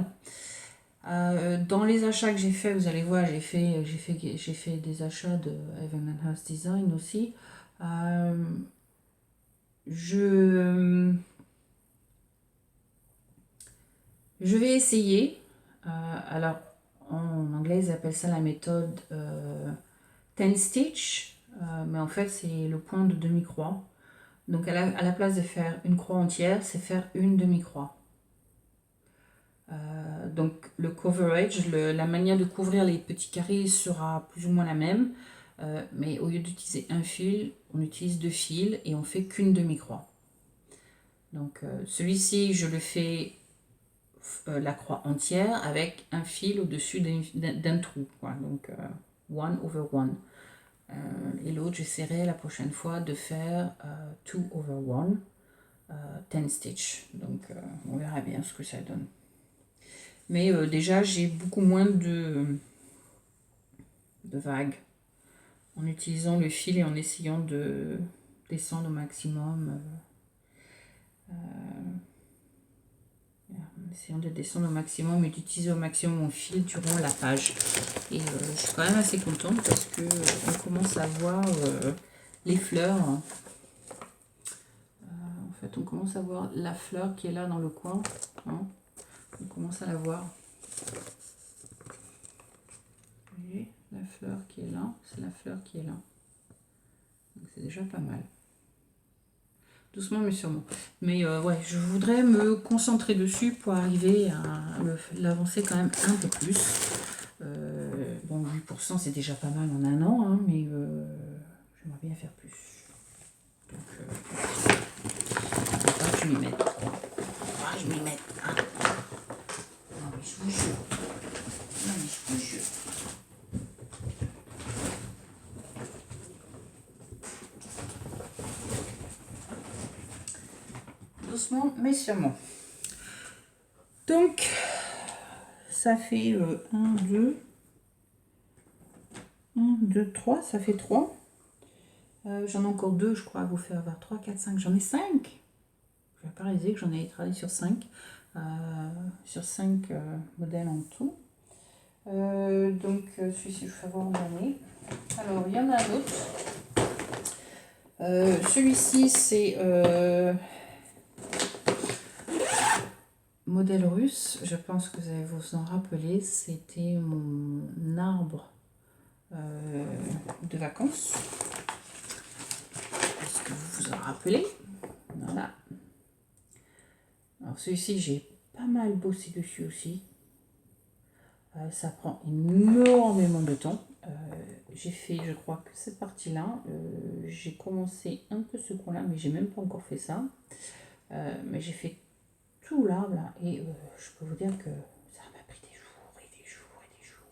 Dans les achats que j'ai fait, vous allez voir, j'ai fait des achats de Evan & Hurst Design aussi. Je vais essayer. Alors, en anglais, ils appellent ça la méthode 10 stitch, mais en fait, c'est le point de demi-croix. Donc, à la place de faire une croix entière, c'est faire une demi-croix. Donc le coverage, la manière de couvrir les petits carrés sera plus ou moins la même, mais au lieu d'utiliser un fil, on utilise 2 fils et on fait qu'une demi-croix. Donc celui-ci, je le fais la croix entière avec un fil au-dessus d'un trou, quoi. Donc 1 over 1. Et l'autre, j'essaierai la prochaine fois de faire 2 over 1, 10 stitch. Donc on verra bien ce que ça donne. Mais déjà, j'ai beaucoup moins de vagues en utilisant le fil et en essayant de descendre au maximum. En essayant de descendre au maximum et d'utiliser au maximum mon fil durant la page. Et je suis quand même assez contente parce que on commence à voir les fleurs. En fait, on commence à voir la fleur qui est là dans le coin. Hein. On commence à la voir. Vous voyez, la fleur qui est là, c'est la fleur qui est là. Donc c'est déjà pas mal. Doucement mais sûrement. Mais ouais, je voudrais me concentrer dessus pour arriver à l'avancer quand même un peu plus. Bon, 8% c'est déjà pas mal en un an, hein, mais j'aimerais bien faire plus. Donc, je m'y mette. Je m'y mette. Hein. Non, mais je vous jure. Non, mais je vous jure. Doucement, mais sûrement. Donc, ça fait 1, 2, 3, ça fait 3. J'en ai encore 2, je crois, à vous faire voir. 3, 4, 5. J'en ai 5. Je n'ai pas réalisé que j'en ai travaillé sur 5. Sur 5 modèles en tout. Donc, celui-ci, je vais voir en année. Alors, il y en a un autre. Celui-ci, c'est modèle russe. Je pense que vous allez vous en rappeler. C'était mon arbre de vacances. Est-ce que vous vous en rappelez? Voilà. Alors, celui-ci, j'ai pas mal bossé dessus aussi. Ça prend énormément de temps. J'ai fait, je crois, que cette partie-là. J'ai commencé un peu ce coin-là, mais j'ai même pas encore fait ça. Mais j'ai fait tout l'arbre là, et je peux vous dire que ça m'a pris des jours et des jours et des jours.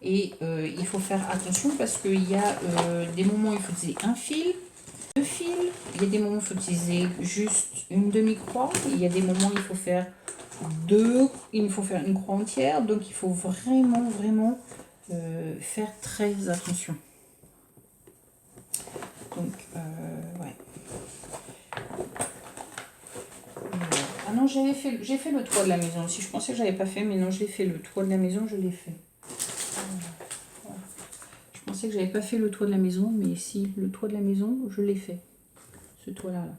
Et il faut faire attention parce qu'il y a des moments où il faut utiliser un fil, 2 fils. Il y a des moments où il faut utiliser juste une demi-croix. Il y a des moments où il faut faire il faut faire une croix entière, donc il faut vraiment faire très attention. Donc ouais. Ah non, j'ai fait le toit de la maison aussi. Je pensais que j'avais pas fait, mais non, je l'ai fait. Le toit de la maison, je l'ai fait. Voilà. Je pensais que j'avais pas fait le toit de la maison, mais si, le toit de la maison, je l'ai fait. Ce toit-là, là.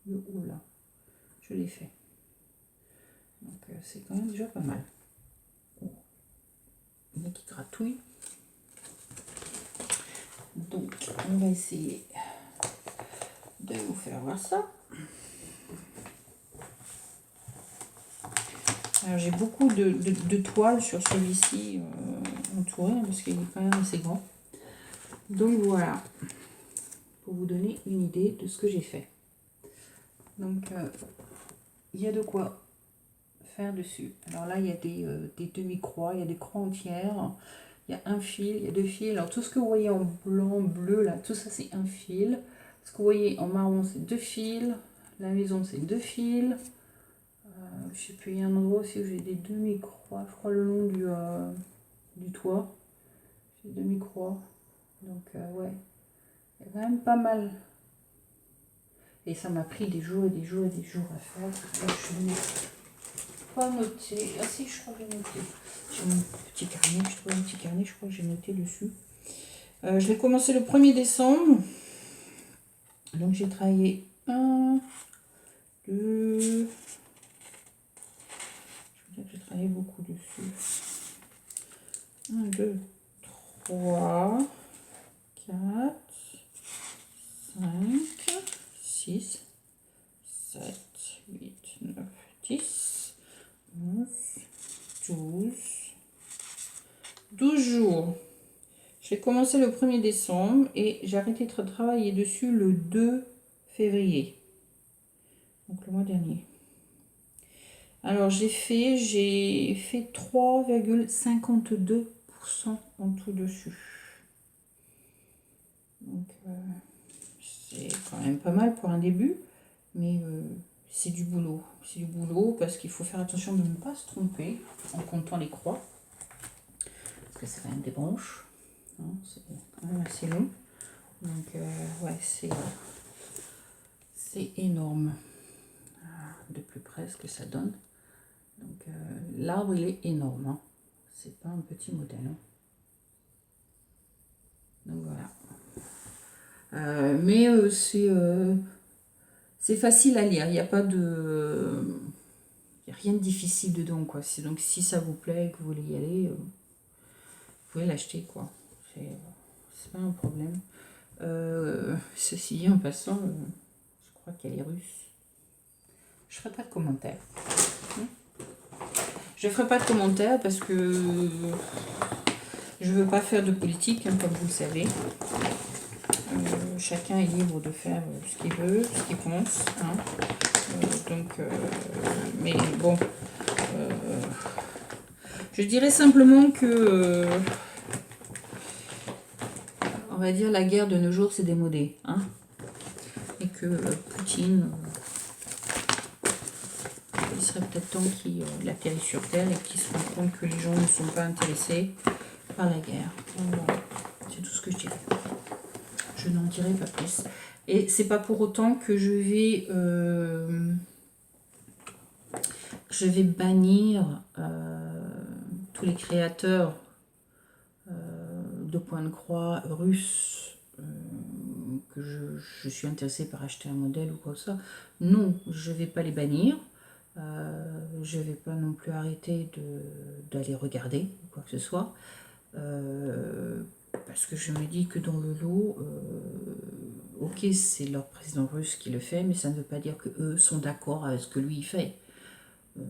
Le haut, là. Je l'ai fait. Donc c'est quand même déjà pas mal. Oh. Il y en a qui gratouillent. Donc on va essayer de vous faire voir ça. Alors j'ai beaucoup de toiles sur celui-ci entouré parce qu'il est quand même assez grand. Donc voilà, pour vous donner une idée de ce que j'ai fait. Donc il y a de quoi faire dessus. Alors là il y a des demi-croix, il y a des croix entières, il y a un fil, il y a 2 fils. Alors tout ce que vous voyez en blanc, bleu là, tout ça c'est un fil. Ce que vous voyez en marron c'est 2 fils. La maison c'est 2 fils. Je sais plus, il y a un endroit aussi où j'ai des demi-croix, je crois le long du toit. J'ai des demi-croix. Donc ouais, il y a quand même pas mal. Et ça m'a pris des jours et des jours et des jours à faire. Je n'ai pas noté. Ah si, je crois que j'ai noté. J'ai mon petit carnet, je trouve un petit carnet, je crois que j'ai noté dessus. Je l'ai commencé le 1er décembre. Donc j'ai travaillé 1, 2... J'ai travaillé beaucoup dessus. 1, 2, 3, 4, 5, 6, 7, 8, 9, 10, 11, 12 jours. J'ai commencé le 1er décembre et j'ai arrêté de travailler dessus le 2 février. Donc le mois dernier. Alors j'ai fait 3,52% en tout dessus. Donc c'est quand même pas mal pour un début, mais c'est du boulot. C'est du boulot parce qu'il faut faire attention de ne pas se tromper en comptant les croix. Parce que c'est quand même des branches. hein, c'est quand même assez long. Donc ouais, c'est énorme. De plus près ce que ça donne. Donc l'arbre il est énorme. Hein. C'est pas un petit modèle. Hein. Donc voilà. Mais c'est facile à lire. Il n'y a pas de... Il n'y a rien de difficile dedans, quoi. Donc si ça vous plaît et que vous voulez y aller, vous pouvez l'acheter, quoi. C'est pas un problème. Ceci dit, en passant, je crois qu'elle est russe. Je ferai pas de commentaires. Je ferai pas de commentaires parce que je veux pas faire de politique, hein, comme vous le savez. Chacun est libre de faire ce qu'il veut, ce qu'il pense. Hein. Mais bon, je dirais simplement que, on va dire, la guerre de nos jours, c'est démodé. Hein. Et que Poutine, il serait peut-être temps qu'il atterrisse sur Terre et qu'il se rende compte que les gens ne sont pas intéressés par la guerre. Voilà. C'est tout ce que je dirais. Je n'en dirai pas plus. Et c'est pas pour autant que je vais bannir tous les créateurs de points de croix russes que je suis intéressée par acheter un modèle ou quoi que ce soit. Non, je vais pas les bannir. Je vais pas non plus arrêter d'aller regarder ou quoi que ce soit. Parce que je me dis que dans le lot, ok, c'est leur président russe qui le fait, mais ça ne veut pas dire qu'eux sont d'accord avec ce que lui il fait.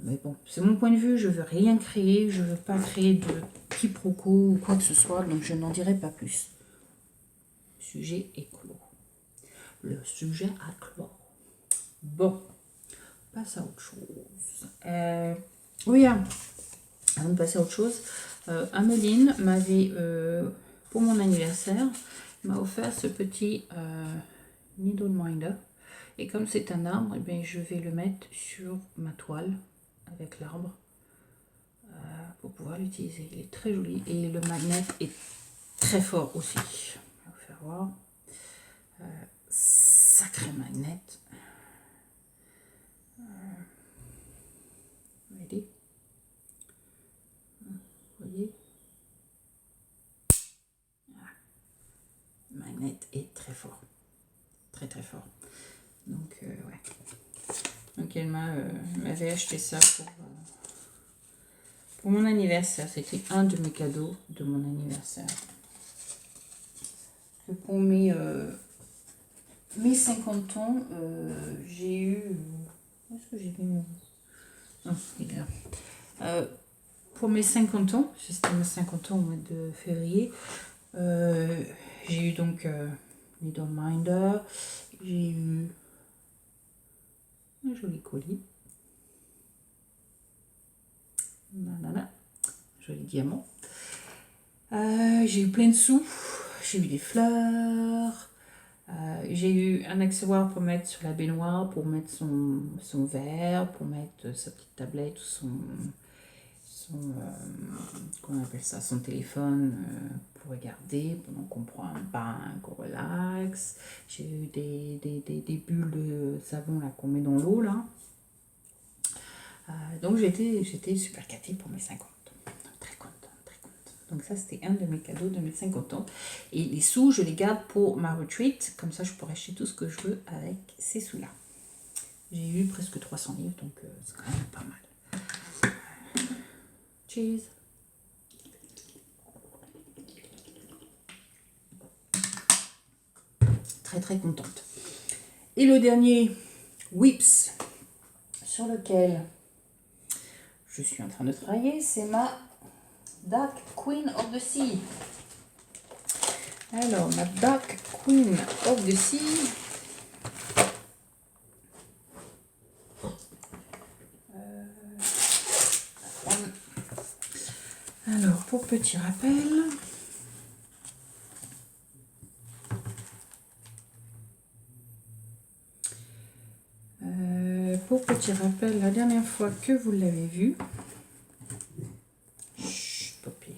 Mais bon, c'est mon point de vue, je veux rien créer, je veux pas créer de quiproquo ou quoi que ce soit, donc je n'en dirai pas plus. Le sujet est clos. Le sujet a clos. Bon, on passe à autre chose. Oui, avant de passer à autre chose, Ameline m'avait... pour mon anniversaire, m'a offert ce petit Needleminder. Et comme c'est un arbre, eh bien, je vais le mettre sur ma toile avec l'arbre pour pouvoir l'utiliser. Il est très joli et le magnet est très fort aussi. Je vais vous faire voir. Sacré magnet. Regardez. Vous voyez? Le magnet est très fort. Très très fort. Donc ouais. Donc elle m'avait acheté ça pour mon anniversaire. C'était un de mes cadeaux de mon anniversaire. Et pour mes 50 ans, j'ai eu... Où est-ce que j'ai mis mon... Ah, il est là. Pour mes 50 ans, c'était mes 50 ans au mois de février, j'ai eu donc Needleminder, j'ai eu un joli colis, joli diamant, j'ai eu plein de sous, j'ai eu des fleurs, j'ai eu un accessoire pour mettre sur la baignoire, pour mettre son verre, pour mettre sa petite tablette ou son qu'on appelle ça, son téléphone pour regarder pendant qu'on prend un bain, qu'on relaxe. J'ai eu des bulles de savon là qu'on met dans l'eau là. Donc j'étais super gâtée pour mes 50 ans. Très contente, très contente. Donc ça c'était un de mes cadeaux de mes 50 ans. Et les sous je les garde pour ma retreat, comme ça je pourrais acheter tout ce que je veux avec ces sous là. J'ai eu presque 300 livres, donc c'est quand même pas mal. Cheese. Très très contente. Et le dernier Whips sur lequel je suis en train de travailler, c'est ma Dark Queen of the Sea. Alors, ma Dark Queen of the Sea. Alors, pour petit rappel, la dernière fois que vous l'avez vu, chut, Poppy.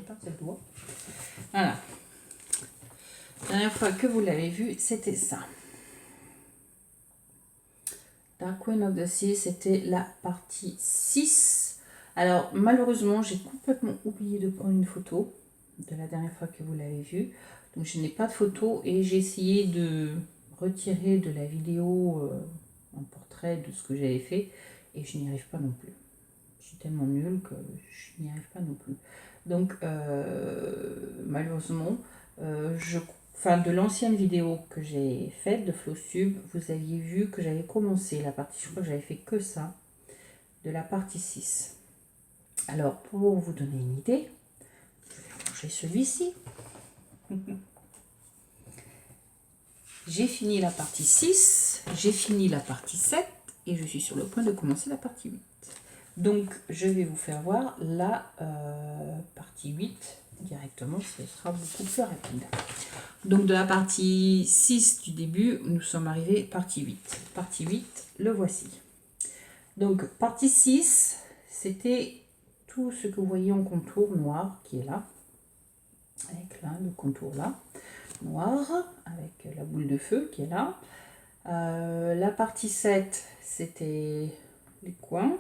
pas, c'est le doigt. Voilà. La dernière fois que vous l'avez vu, c'était ça. Dark Queen of the Sea, c'était la partie 6. Alors, malheureusement, j'ai complètement oublié de prendre une photo de la dernière fois que vous l'avez vu. Donc, je n'ai pas de photo et j'ai essayé de retirer de la vidéo un portrait de ce que j'avais fait et je n'y arrive pas non plus. Je suis tellement nulle que je n'y arrive pas non plus. Donc, malheureusement, de l'ancienne vidéo que j'ai faite de FlowTube, vous aviez vu que j'avais commencé la partie, je crois que j'avais fait que ça, de la partie 6. Alors, pour vous donner une idée, je vais ranger celui-ci. J'ai fini la partie 6, j'ai fini la partie 7 et je suis sur le point de commencer la partie 8. Donc, je vais vous faire voir la partie 8 directement, ce sera beaucoup plus rapide. Donc, de la partie 6 du début, nous sommes arrivés partie 8. Partie 8, le voici. Donc, partie 6, c'était tout ce que vous voyez en contour noir qui est là. Avec là, le contour là, noir, avec la boule de feu qui est là. La partie 7, c'était les coins,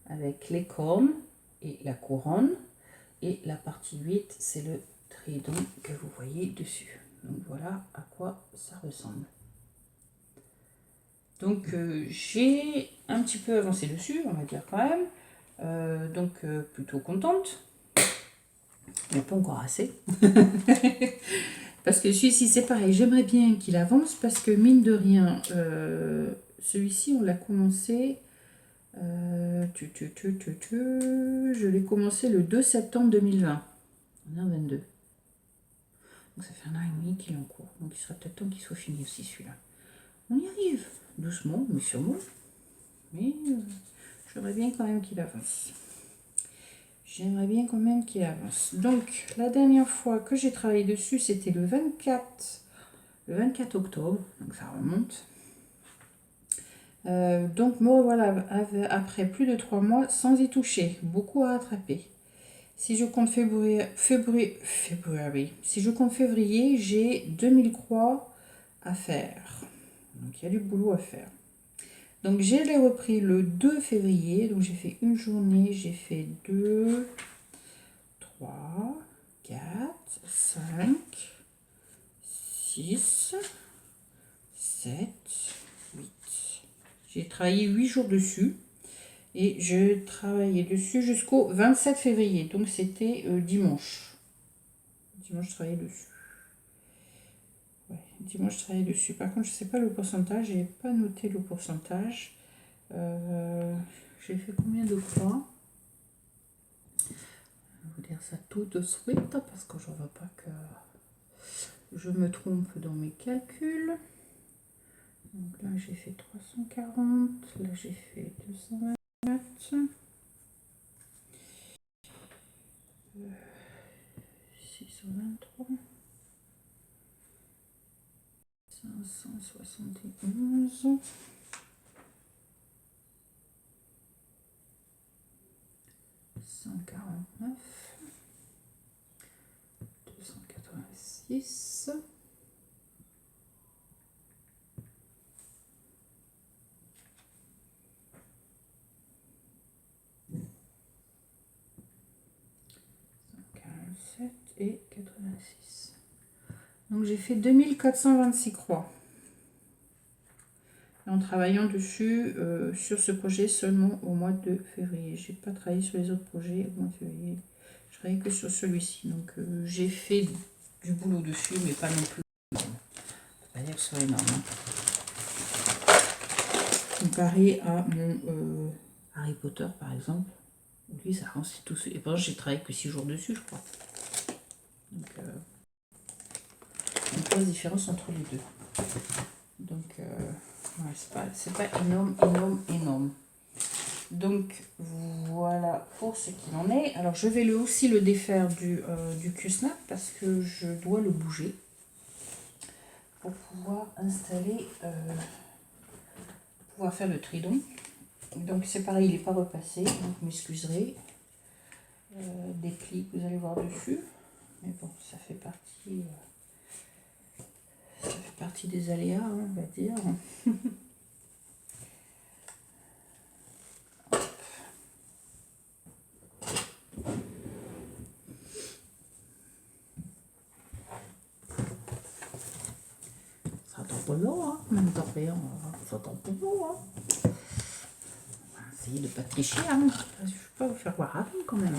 avec les cornes et la couronne. Et la partie 8, c'est le trident que vous voyez dessus. Donc voilà à quoi ça ressemble. Donc j'ai un petit peu avancé dessus, on va dire quand même. Plutôt contente. Mais pas encore assez. Parce que celui-ci, c'est pareil. J'aimerais bien qu'il avance parce que mine de rien, celui-ci, on l'a commencé... je l'ai commencé le 2 septembre 2020. On est en 22. Donc ça fait un an et demi qu'il est en cours. Donc il sera peut-être temps qu'il soit fini aussi celui-là. On y arrive. Doucement, mais sûrement. Mais j'aimerais bien quand même qu'il avance. J'aimerais bien quand même qu'il avance. Donc la dernière fois que j'ai travaillé dessus, c'était le 24 octobre. Donc ça remonte. Donc me voilà après plus de 3 mois sans y toucher. Beaucoup à rattraper. Si je compte février, si je compte février, j'ai 2000 croix à faire. Donc il y a du boulot à faire. Donc je l'ai repris le 2 février. Donc j'ai fait une journée, j'ai fait 2, 3, 4, 5, 6, 7, 8. J'ai travaillé 8 jours dessus. Et je travaillais dessus jusqu'au 27 février. Donc c'était dimanche. Dimanche, je travaillais dessus. Ouais, dimanche, je travaillais dessus. Par contre, je ne sais pas le pourcentage. Je n'ai pas noté le pourcentage. J'ai fait combien de croix? Je vais vous dire ça tout de suite parce que je ne veux pas que je me trompe dans mes calculs. Donc là, j'ai fait 340. Là, j'ai fait 224. 623. 571. 149. 286. 147 et 86. Donc j'ai fait 2426 croix. En travaillant dessus sur ce projet seulement au mois de février. J'ai pas travaillé sur les autres projets au mois de février. Je travaillais que sur celui-ci. Donc j'ai fait du boulot dessus, mais pas non plus. On peut pas dire que ce soit énorme. Hein. Comparé à mon Harry Potter par exemple. Lui ça avance tout seul. Et par exemple j'ai travaillé que 6 jours dessus je crois. Donc une grosse différence entre les deux. Donc ouais, c'est pas énorme. Donc voilà pour ce qu'il en est. Alors je vais aussi le défaire du Q-Snap parce que je dois le bouger pour pouvoir installer, pouvoir faire le trident. Donc c'est pareil, il n'est pas repassé, donc vous m'excuserez. des plis que vous allez voir dessus. Mais bon, ça fait partie des aléas, hein, on va dire. Ça attend pas long, hein. Même temps rien, ça attend pas long, hein. On va essayer de pas tricher, hein. Je ne vais pas vous faire voir avant quand même.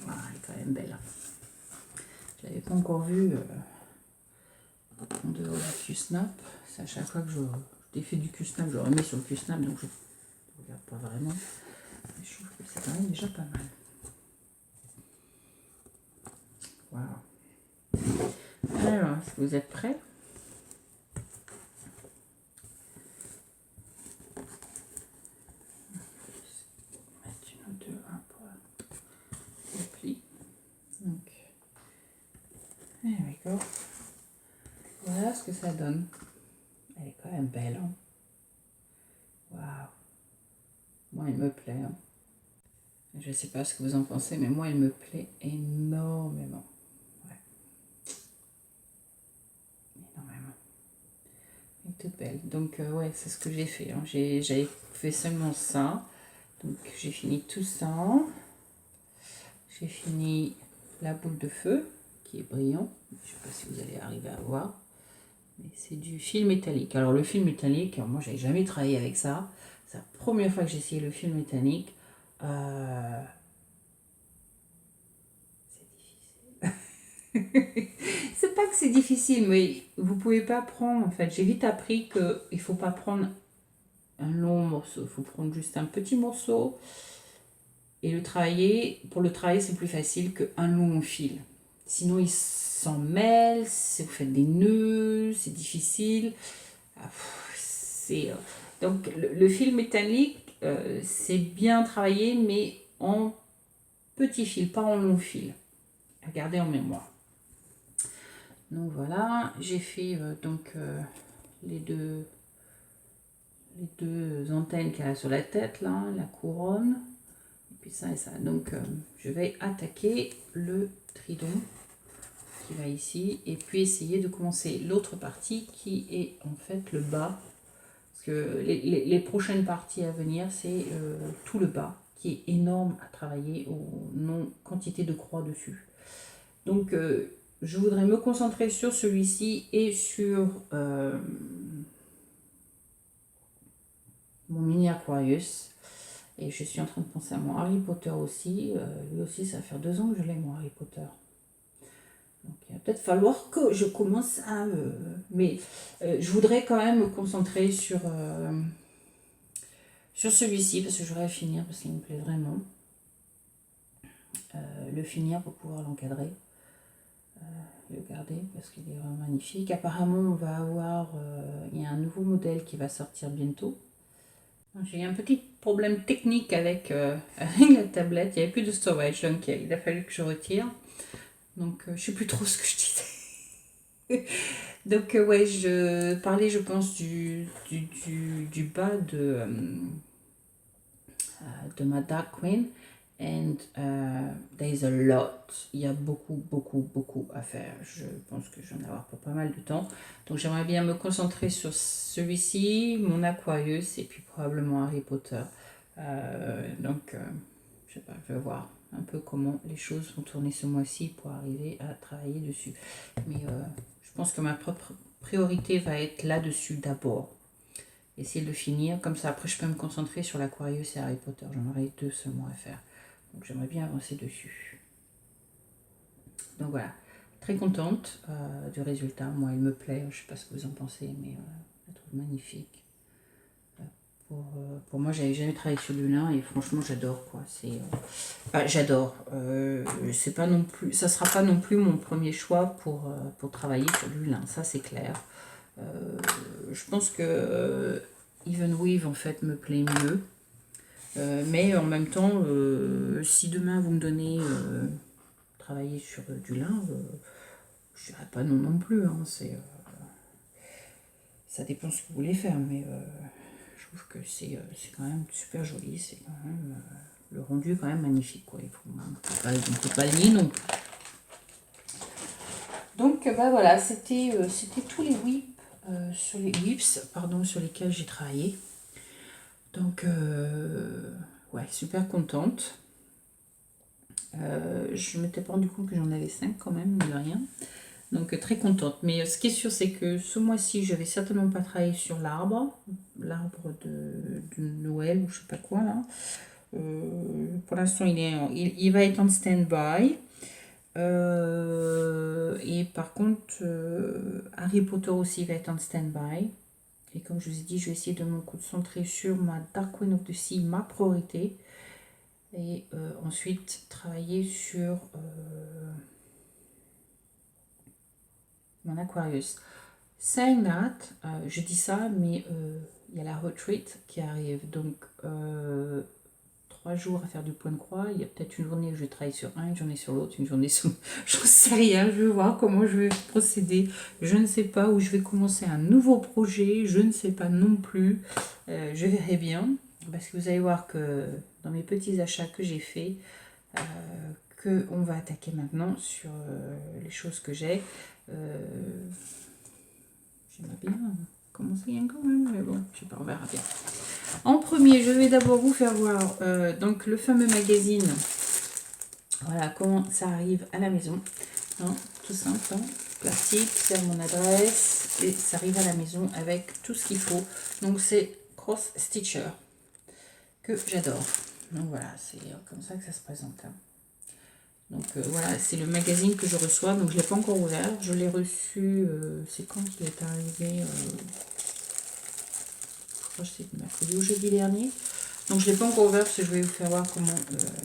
Voilà, elle est quand même belle. Je l'avais pas encore vue en dehors du Q-Snap. C'est à chaque fois que je défais du Q-Snap, je le remets sur le Q-Snap, donc je ne regarde pas vraiment. Mais je trouve que c'est quand même déjà pas mal. Voilà. Alors, est-ce que vous êtes prêts? Mettre une ou deux, un pour le pli. Donc, there we go. Voilà ce que ça donne. Elle est quand même belle, hein. Waouh. Moi, elle me plaît, hein. Je ne sais pas ce que vous en pensez, mais moi, elle me plaît énormément. Ouais. Énormément. Elle est toute belle. Donc, ouais, c'est ce que j'ai fait, hein. J'avais fait seulement ça. Donc, j'ai fini tout ça. J'ai fini la boule de feu, qui est brillant. Je ne sais pas si vous allez arriver à voir. Mais c'est du fil métallique. Alors, le fil métallique, moi, j'avais jamais travaillé avec ça. C'est la première fois que j'ai essayé le fil métallique. C'est pas que c'est difficile, mais vous pouvez pas prendre, en fait, j'ai vite appris qu'il faut pas prendre un long morceau, il faut prendre juste un petit morceau et le travailler. Pour le travailler, c'est plus facile qu'un long fil. Sinon, il s'en mêle, vous faites des nœuds, c'est difficile. Donc, le fil métallique, c'est bien travaillé, mais en petit fil, pas en long fil. À garder en mémoire. Donc voilà, j'ai fait les deux antennes qu'il y a sur la tête, là, la couronne, et puis ça et ça. Donc je vais attaquer le tridon qui va ici, et puis essayer de commencer l'autre partie qui est en fait le bas. Parce que les prochaines parties à venir, c'est tout le bas, qui est énorme à travailler au nom quantité de croix dessus. Donc je voudrais me concentrer sur celui-ci et sur mon mini Aquarius. Et je suis en train de penser à mon Harry Potter aussi. Lui aussi, ça va faire 2 ans que je l'ai, mon Harry Potter. Donc il va peut-être falloir que je commence à... mais je voudrais quand même me concentrer sur celui-ci, parce que j'aurais à finir, parce qu'il me plaît vraiment. Le finir pour pouvoir l'encadrer. Le garder parce qu'il est vraiment magnifique. Apparemment, on va avoir, il y a un nouveau modèle qui va sortir bientôt. J'ai eu un petit problème technique avec, avec la tablette. Il n'y avait plus de storage, donc il a fallu que je retire. Donc, je ne sais plus trop ce que je disais. Donc, ouais, je parlais, je pense, du bas de ma Dark Queen. And there's a lot. Il y a beaucoup à faire. Je pense que je vais en avoir pour pas mal de temps. Donc j'aimerais bien me concentrer sur celui-ci, mon Aquarius et puis probablement Harry Potter. Je sais pas, je vais voir un peu comment les choses vont tourner ce mois-ci pour arriver à travailler dessus. Mais je pense que ma propre priorité va être là-dessus d'abord. Essayer de finir, comme ça après je peux me concentrer sur l'Aquarius et Harry Potter. J'en aurai 2 seulement à faire. Donc j'aimerais bien avancer dessus. Donc voilà, très contente du résultat. Moi, il me plaît. Je ne sais pas ce que vous en pensez, mais je la trouve magnifique. Pour moi, j'avais jamais travaillé sur du lin et franchement, j'adore quoi. J'adore. C'est pas non plus, ça sera pas non plus mon premier choix pour travailler sur du lin. Ça, c'est clair. Je pense que Even Weave en fait me plaît mieux. Mais en même temps, si demain vous me donnez travailler sur du lin, je dirais pas non non plus. Hein, ça dépend ce que vous voulez faire, mais je trouve que c'est quand même super joli. C'est quand même le rendu est quand même magnifique, quoi. On ne peut pas le nier non plus. Donc bah voilà, c'était tous les whips pardon, sur lesquels j'ai travaillé. Donc ouais, super contente. Je ne m'étais pas rendu compte que j'en avais 5 quand même, de rien. Donc très contente. Mais ce qui est sûr, c'est que ce mois-ci, je vais certainement pas travailler sur l'arbre de Noël ou je sais pas quoi là. Pour l'instant, il va être en stand-by. Et par contre, Harry Potter aussi va être en stand-by. Et comme je vous ai dit, je vais essayer de me concentrer sur ma Dark Queen of the Sea, ma priorité. Et ensuite, travailler sur mon Aquarius. Saying that, je dis ça, mais il y a la retreat qui arrive. Donc, 3 jours à faire du point de croix. Il y a peut-être une journée où je vais travailler sur un, une journée sur l'autre, une journée sur... Je ne sais rien, je vais voir comment je vais procéder. Je ne sais pas où je vais commencer un nouveau projet, je ne sais pas non plus. Je verrai bien, parce que vous allez voir que dans mes petits achats que j'ai faits, qu'on va attaquer maintenant sur les choses que j'ai. J'aimerais bien commencer quand même, mais bon, je sais pas, on verra bien. En premier, je vais d'abord vous faire voir donc le fameux magazine. Voilà comment ça arrive à la maison. Hein, tout simple, hein, plastique, c'est mon adresse et ça arrive à la maison avec tout ce qu'il faut. Donc c'est Cross Stitcher que j'adore. Donc voilà, c'est comme ça que ça se présente. Hein. Donc voilà, c'est le magazine que je reçois. Donc je ne l'ai pas encore ouvert. Je l'ai reçu, c'est quand il est arrivé je crois que c'est mercredi ou jeudi dernier. Donc je ne l'ai pas encore ouvert parce que je vais vous faire voir comment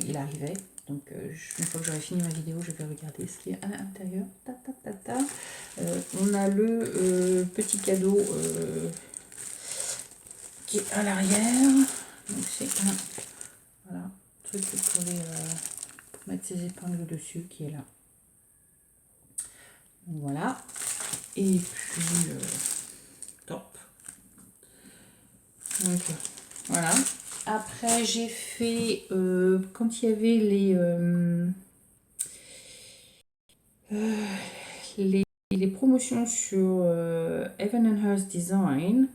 il arrivait. Donc une fois que j'aurai fini ma vidéo, je vais regarder ce qu'il y a à l'intérieur. On a le petit cadeau qui est à l'arrière. Donc c'est un voilà, truc pour mettre ses épingles dessus qui est là. Donc voilà. Et puis top. Donc voilà. Après j'ai fait quand il y avait les promotions sur Evan and Hurst Design,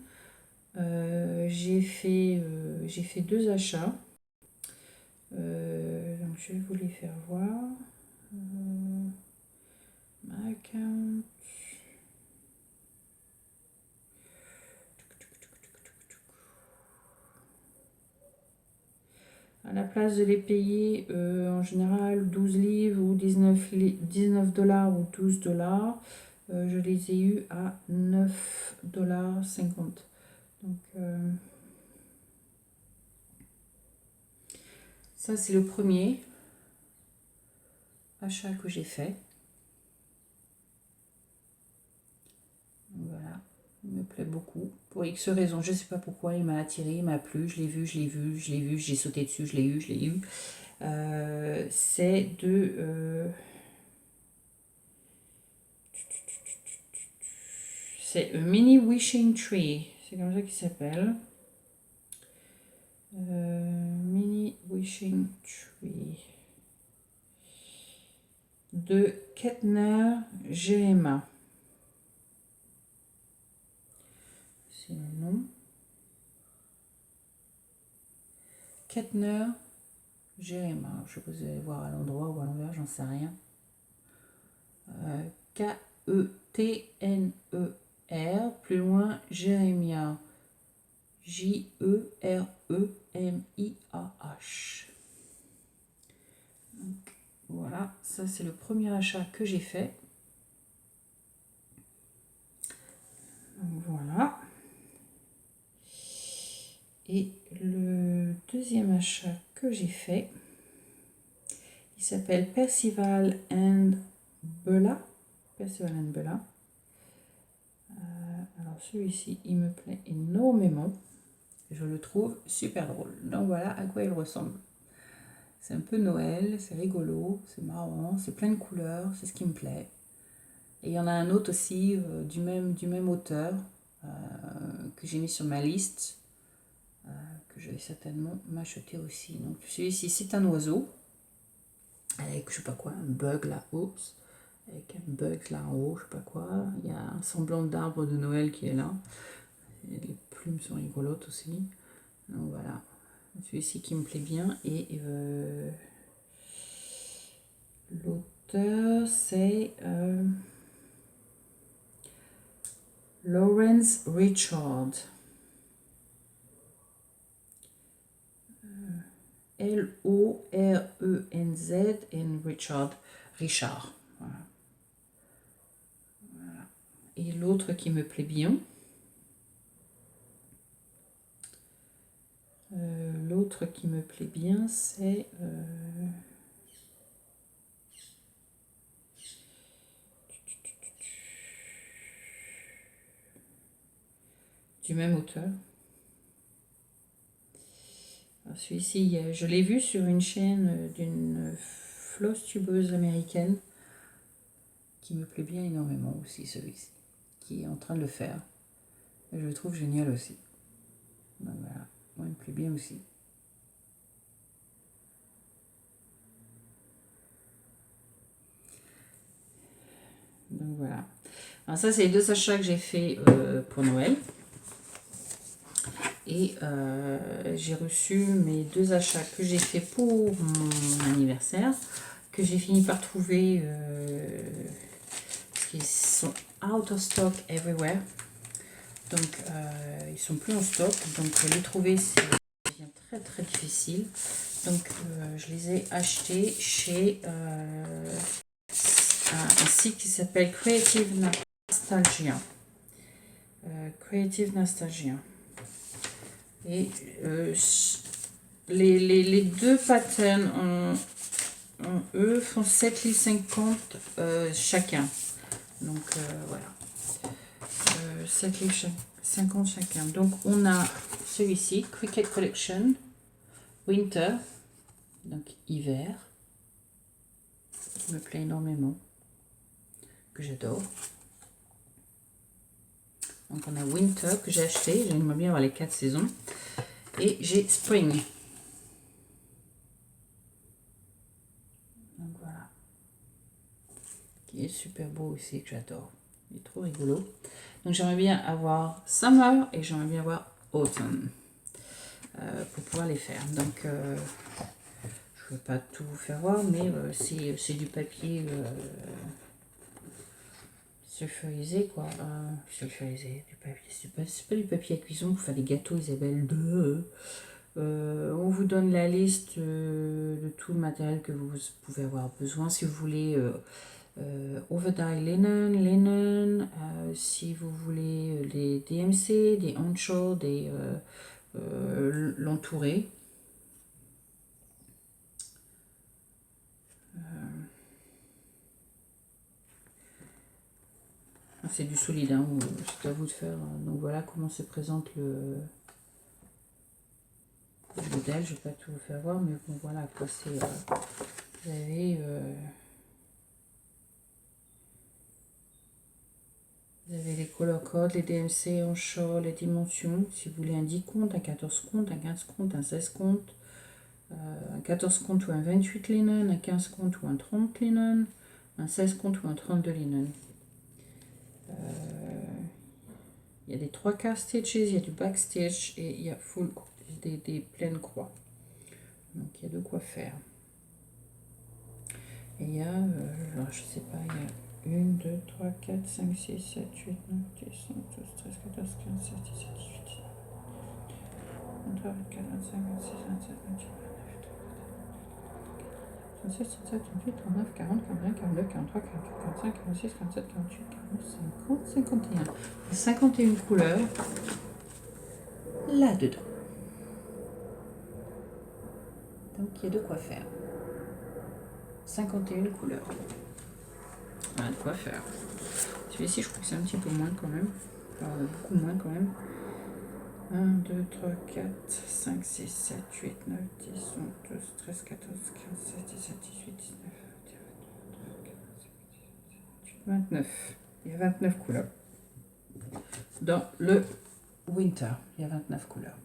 j'ai fait 2 achats. Donc je vais vous les faire voir. My account. À la place de les payer en général 12 livres ou 19 $ ou 12 $, je les ai eus à 9,50 $. Donc ça c'est le premier achat que j'ai fait. Donc, voilà, il me plaît beaucoup. Pour X raisons, je ne sais pas pourquoi, il m'a attiré, il m'a plu, je l'ai vu, j'ai sauté dessus, je l'ai eu. C'est c'est un mini wishing tree, c'est comme ça qu'il s'appelle. Mini wishing tree de Kettner GMA. C'est le nom. Kettner GMA. Je sais pas si vous allez voir à l'endroit ou à l'envers, j'en sais rien. K-E-T-N-E-R, plus loin, Jérémia. J-E-R-E-M-I-A-H. Donc, voilà, ça c'est le premier achat que j'ai fait. Donc, voilà. Et le deuxième achat que j'ai fait, il s'appelle Percival and Bella. Percival and Bella. Alors celui-ci, il me plaît énormément. Je le trouve super drôle. Donc voilà à quoi il ressemble. C'est un peu Noël, c'est rigolo, c'est marrant, c'est plein de couleurs, c'est ce qui me plaît. Et il y en a un autre aussi du même auteur que j'ai mis sur ma liste, que je vais certainement m'acheter aussi. Donc celui-ci, c'est un oiseau avec je sais pas quoi, un bug là-haut, avec un bug là-haut, je sais pas quoi. Il y a un semblant d'arbre de Noël qui est là. Et les plumes sont rigolotes aussi. Donc voilà, celui-ci qui me plaît bien. Et l'auteur c'est Lawrence Richard. L-O-R-E-N-Z et Richard. Voilà. Voilà. Et l'autre qui me plaît bien. L'autre qui me plaît bien, c'est du même auteur. Celui-ci, je l'ai vu sur une chaîne d'une floss-tubeuse américaine qui me plaît bien énormément aussi, celui-ci, qui est en train de le faire. Et je le trouve génial aussi. Donc voilà, moi il me plaît bien aussi. Donc voilà. Alors ça, c'est les 2 achats que j'ai fait pour Noël. Et j'ai reçu mes 2 achats que j'ai fait pour mon anniversaire, que j'ai fini par trouver parce qu'ils sont out of stock everywhere. Donc ils sont plus en stock. Donc les trouver, c'est très très difficile. Donc je les ai achetés chez un site qui s'appelle Creative Nostalgia. Creative Nostalgia. Et les 2 patterns eux font 7,50 livres chacun. Donc voilà. 7,50 livres chacun. Donc on a celui-ci, Cricket Collection, Winter, donc hiver, qui me plaît énormément, que j'adore. Donc on a Winter que j'ai acheté, j'aimerais bien avoir les 4 saisons. Et j'ai Spring. Donc voilà. Qui est super beau aussi, que j'adore. Il est trop rigolo. Donc j'aimerais bien avoir Summer et j'aimerais bien avoir Autumn. Pour pouvoir les faire. Donc je ne vais pas tout vous faire voir, mais c'est du papier sulfurisé quoi. Sulfurisé, du papier. C'est pas du papier à cuisson pour faire des gâteaux Isabelle de. On vous donne la liste de tout le matériel que vous pouvez avoir besoin. Si vous voulez overdye linen, si vous voulez les DMC, des onshore, des l'entourer. C'est du solide, hein, c'est à vous de faire. Donc voilà comment se présente le modèle. Je ne vais pas tout vous faire voir, mais bon voilà quoi c'est. Vous avez les color codes, les DMC en short, les dimensions. Si vous voulez un 10 comptes, un 14 comptes, un 15 comptes, un 16 comptes, un 14 comptes ou un 28 linen, un 15 comptes ou un 30 linen, un 16 comptes ou un 32 linen. Il y a des 3/4 stitches, il y a du back stitch et il y a full des pleines croix. Donc il y a de quoi faire. Et il y a, alors je sais pas, il y a 1, 2, 3, 4, 5, 6, 7, 8, 9, 10, 11, 12, 13, 14, 15, 16, 17, 18, 19, 23, 24, 25, 26, 27, 28, 29, 37, 38, 39, 40, 41, 42, 43, 44, 45, 46, 47, 48, 50, 51. 51 couleurs là-dedans. Donc il y a de quoi faire. 51 couleurs. Voilà de quoi faire. Celui-ci, je crois que c'est un petit peu moins quand même. Enfin, beaucoup moins quand même. 1, 2, 3, 4, 5, 6, 7, 8, 9, 10, 11, 12, 13, 14, 15, 16, 17, 18, 19, 20, 29. Il y a 29 couleurs. Dans le Winter, il y a 29 couleurs.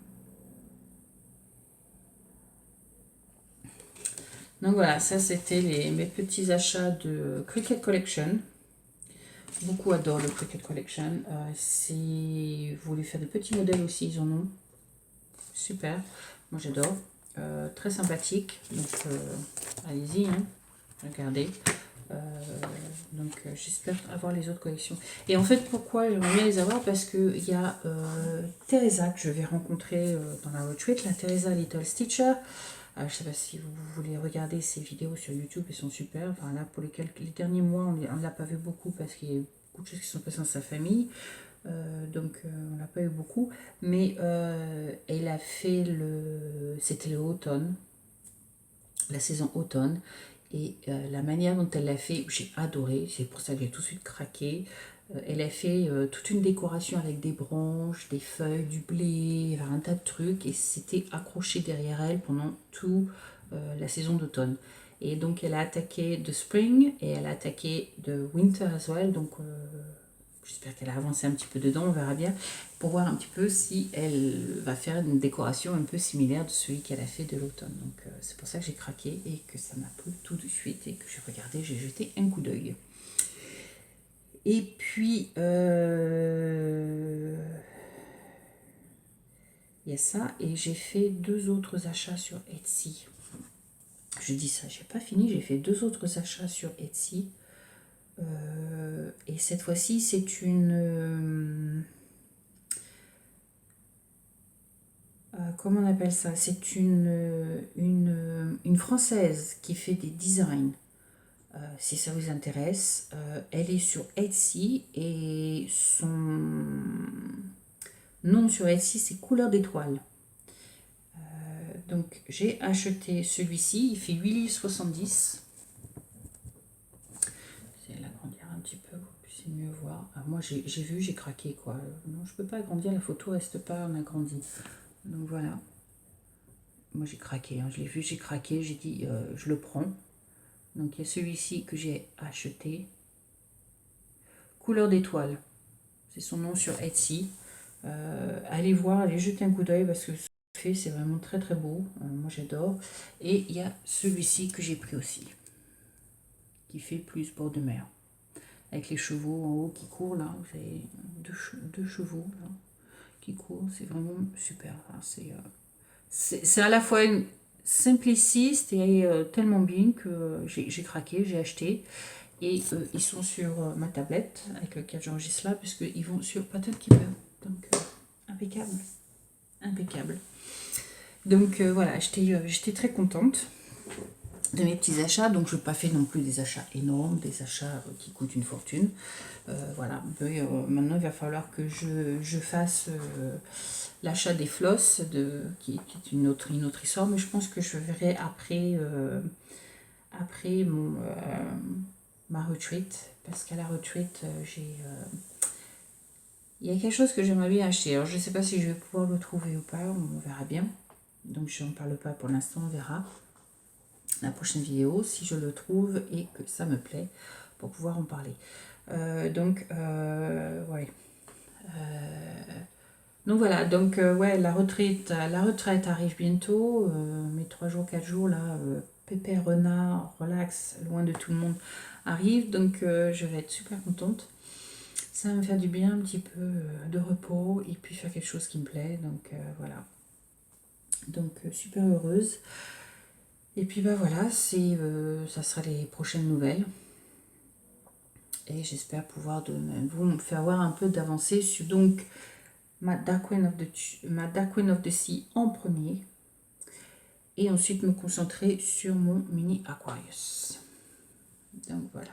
Donc voilà, ça c'était mes petits achats de Cricut Collection. Beaucoup adorent le Cricut Collection. Si vous voulez faire des petits modèles aussi, ils en ont. Super, moi j'adore. Très sympathique. Donc allez-y, hein. Regardez. J'espère avoir les autres collections. Et en fait, pourquoi j'aimerais bien les avoir? Parce qu'il y a Teresa que je vais rencontrer dans la retreat, la Teresa Little Stitcher. Je ne sais pas si vous voulez regarder ses vidéos sur YouTube, elles sont super. Enfin là, pour les derniers mois, on ne l'a pas vu beaucoup parce qu'il y a beaucoup de choses qui sont passées dans sa famille. On l'a pas eu beaucoup. Mais elle a fait c'était le automne, la saison automne. Et la manière dont elle l'a fait, j'ai adoré. C'est pour ça que j'ai tout de suite craqué. Elle a fait toute une décoration avec des branches, des feuilles, du blé, un tas de trucs. Et c'était accroché derrière elle pendant toute la saison d'automne. Et donc elle a attaqué de spring et elle a attaqué de winter as well. Donc j'espère qu'elle a avancé un petit peu dedans, on verra bien, pour voir un petit peu si elle va faire une décoration un peu similaire de celui qu'elle a fait de l'automne. Donc c'est pour ça que j'ai craqué et que ça m'a plu tout de suite et que j'ai regardé, j'ai jeté un coup d'œil. Et puis, il y a ça, et j'ai fait 2 autres achats sur Etsy. Je dis ça, j'ai pas fini, j'ai fait 2 autres achats sur Etsy. Et cette fois-ci, c'est une... comment on appelle ça? C'est une Française qui fait des designs. Si ça vous intéresse, elle est sur Etsy et son nom sur Etsy, c'est Couleur d'étoile. Donc j'ai acheté celui-ci, il fait 8,70 livres. Je vais l'agrandir un petit peu, vous puissiez mieux voir. Moi j'ai vu, j'ai craqué quoi. Non, je peux pas agrandir, la photo reste pas en agrandi. Donc voilà. Moi j'ai craqué, hein. Je l'ai vu, j'ai craqué, j'ai dit je le prends. Donc il y a celui-ci que j'ai acheté. Couleur d'étoile. C'est son nom sur Etsy. Allez voir, allez jeter un coup d'œil parce que ce qu'il fait, c'est vraiment très très beau. Moi j'adore. Et il y a celui-ci que j'ai pris aussi. Qui fait plus bord de mer. Avec les chevaux en haut qui courent là. Vous avez deux chevaux là, qui courent. C'est vraiment super. C'est à la fois simpliciste et tellement bien que j'ai craqué, j'ai acheté. Et ils sont sur ma tablette avec laquelle j'enregistre là, puisqu'ils vont sur Pattern Keeper. Donc, impeccable. Impeccable. Donc, voilà, j'étais très contente de mes petits achats. Donc, je n'ai pas fait non plus des achats énormes, des achats qui coûtent une fortune. Voilà. Maintenant, il va falloir que je fasse l'achat des flosses, qui est une autre histoire. Mais je pense que je verrai après ma retreat, parce qu'à la retreat, il y a quelque chose que j'aimerais bien acheter. Alors, je ne sais pas si je vais pouvoir le trouver ou pas, on verra bien. Donc, je n'en parle pas pour l'instant, on verra. La prochaine vidéo, si je le trouve et que ça me plaît, pour pouvoir en parler. Ouais. Donc voilà, ouais, la retraite arrive bientôt. Mes 3 jours, 4 jours, là, pépère, renard, relax, loin de tout le monde, arrive. Donc je vais être super contente. Ça va me faire du bien, un petit peu de repos et puis faire quelque chose qui me plaît. Donc voilà. Donc super heureuse. Et puis bah voilà, ça sera les prochaines nouvelles. Et j'espère pouvoir vous faire voir un peu d'avancée sur donc ma Dark Queen of the Sea en premier. Et ensuite me concentrer sur mon mini Aquarius. Donc voilà.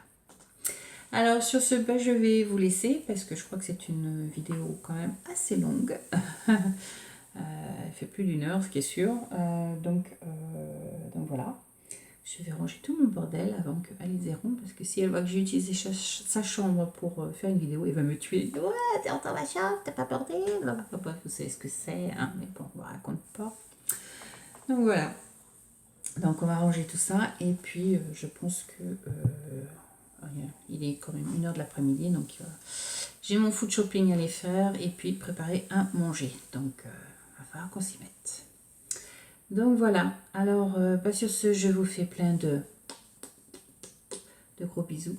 Alors sur ce, je vais vous laisser parce que je crois que c'est une vidéo quand même assez longue. Elle fait plus d'1 heure, ce qui est sûr. Donc voilà. Je vais ranger tout mon bordel avant qu'Alice rompe, parce que si elle voit que j'ai utilisé sa chambre pour faire une vidéo, elle va me tuer. Ouais, t'es dans ma chambre, t'as pas bordé. Vous savez ce que c'est, hein, mais bon, on ne raconte pas. Donc voilà. Donc on va ranger tout ça, et puis je pense que il est quand même 1 heure de l'après-midi, donc j'ai mon food shopping à aller faire, et puis préparer à manger. Donc il va falloir qu'on s'y mette. Donc voilà, alors sur ce, je vous fais plein de gros bisous.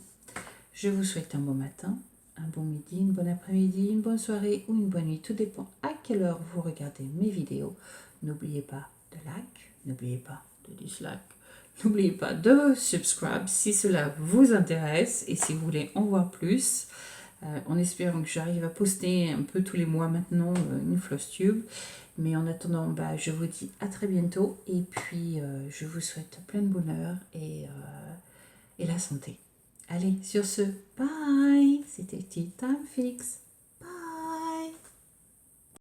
Je vous souhaite un bon matin, un bon midi, une bonne après-midi, une bonne soirée ou une bonne nuit. Tout dépend à quelle heure vous regardez mes vidéos. N'oubliez pas de like, n'oubliez pas de dislike, n'oubliez pas de subscribe si cela vous intéresse et si vous voulez en voir plus. En espérant que j'arrive à poster un peu tous les mois maintenant une FlossTube. Mais en attendant, je vous dis à très bientôt et puis je vous souhaite plein de bonheur et la santé. Allez, sur ce, bye. C'était Tea Time Fix.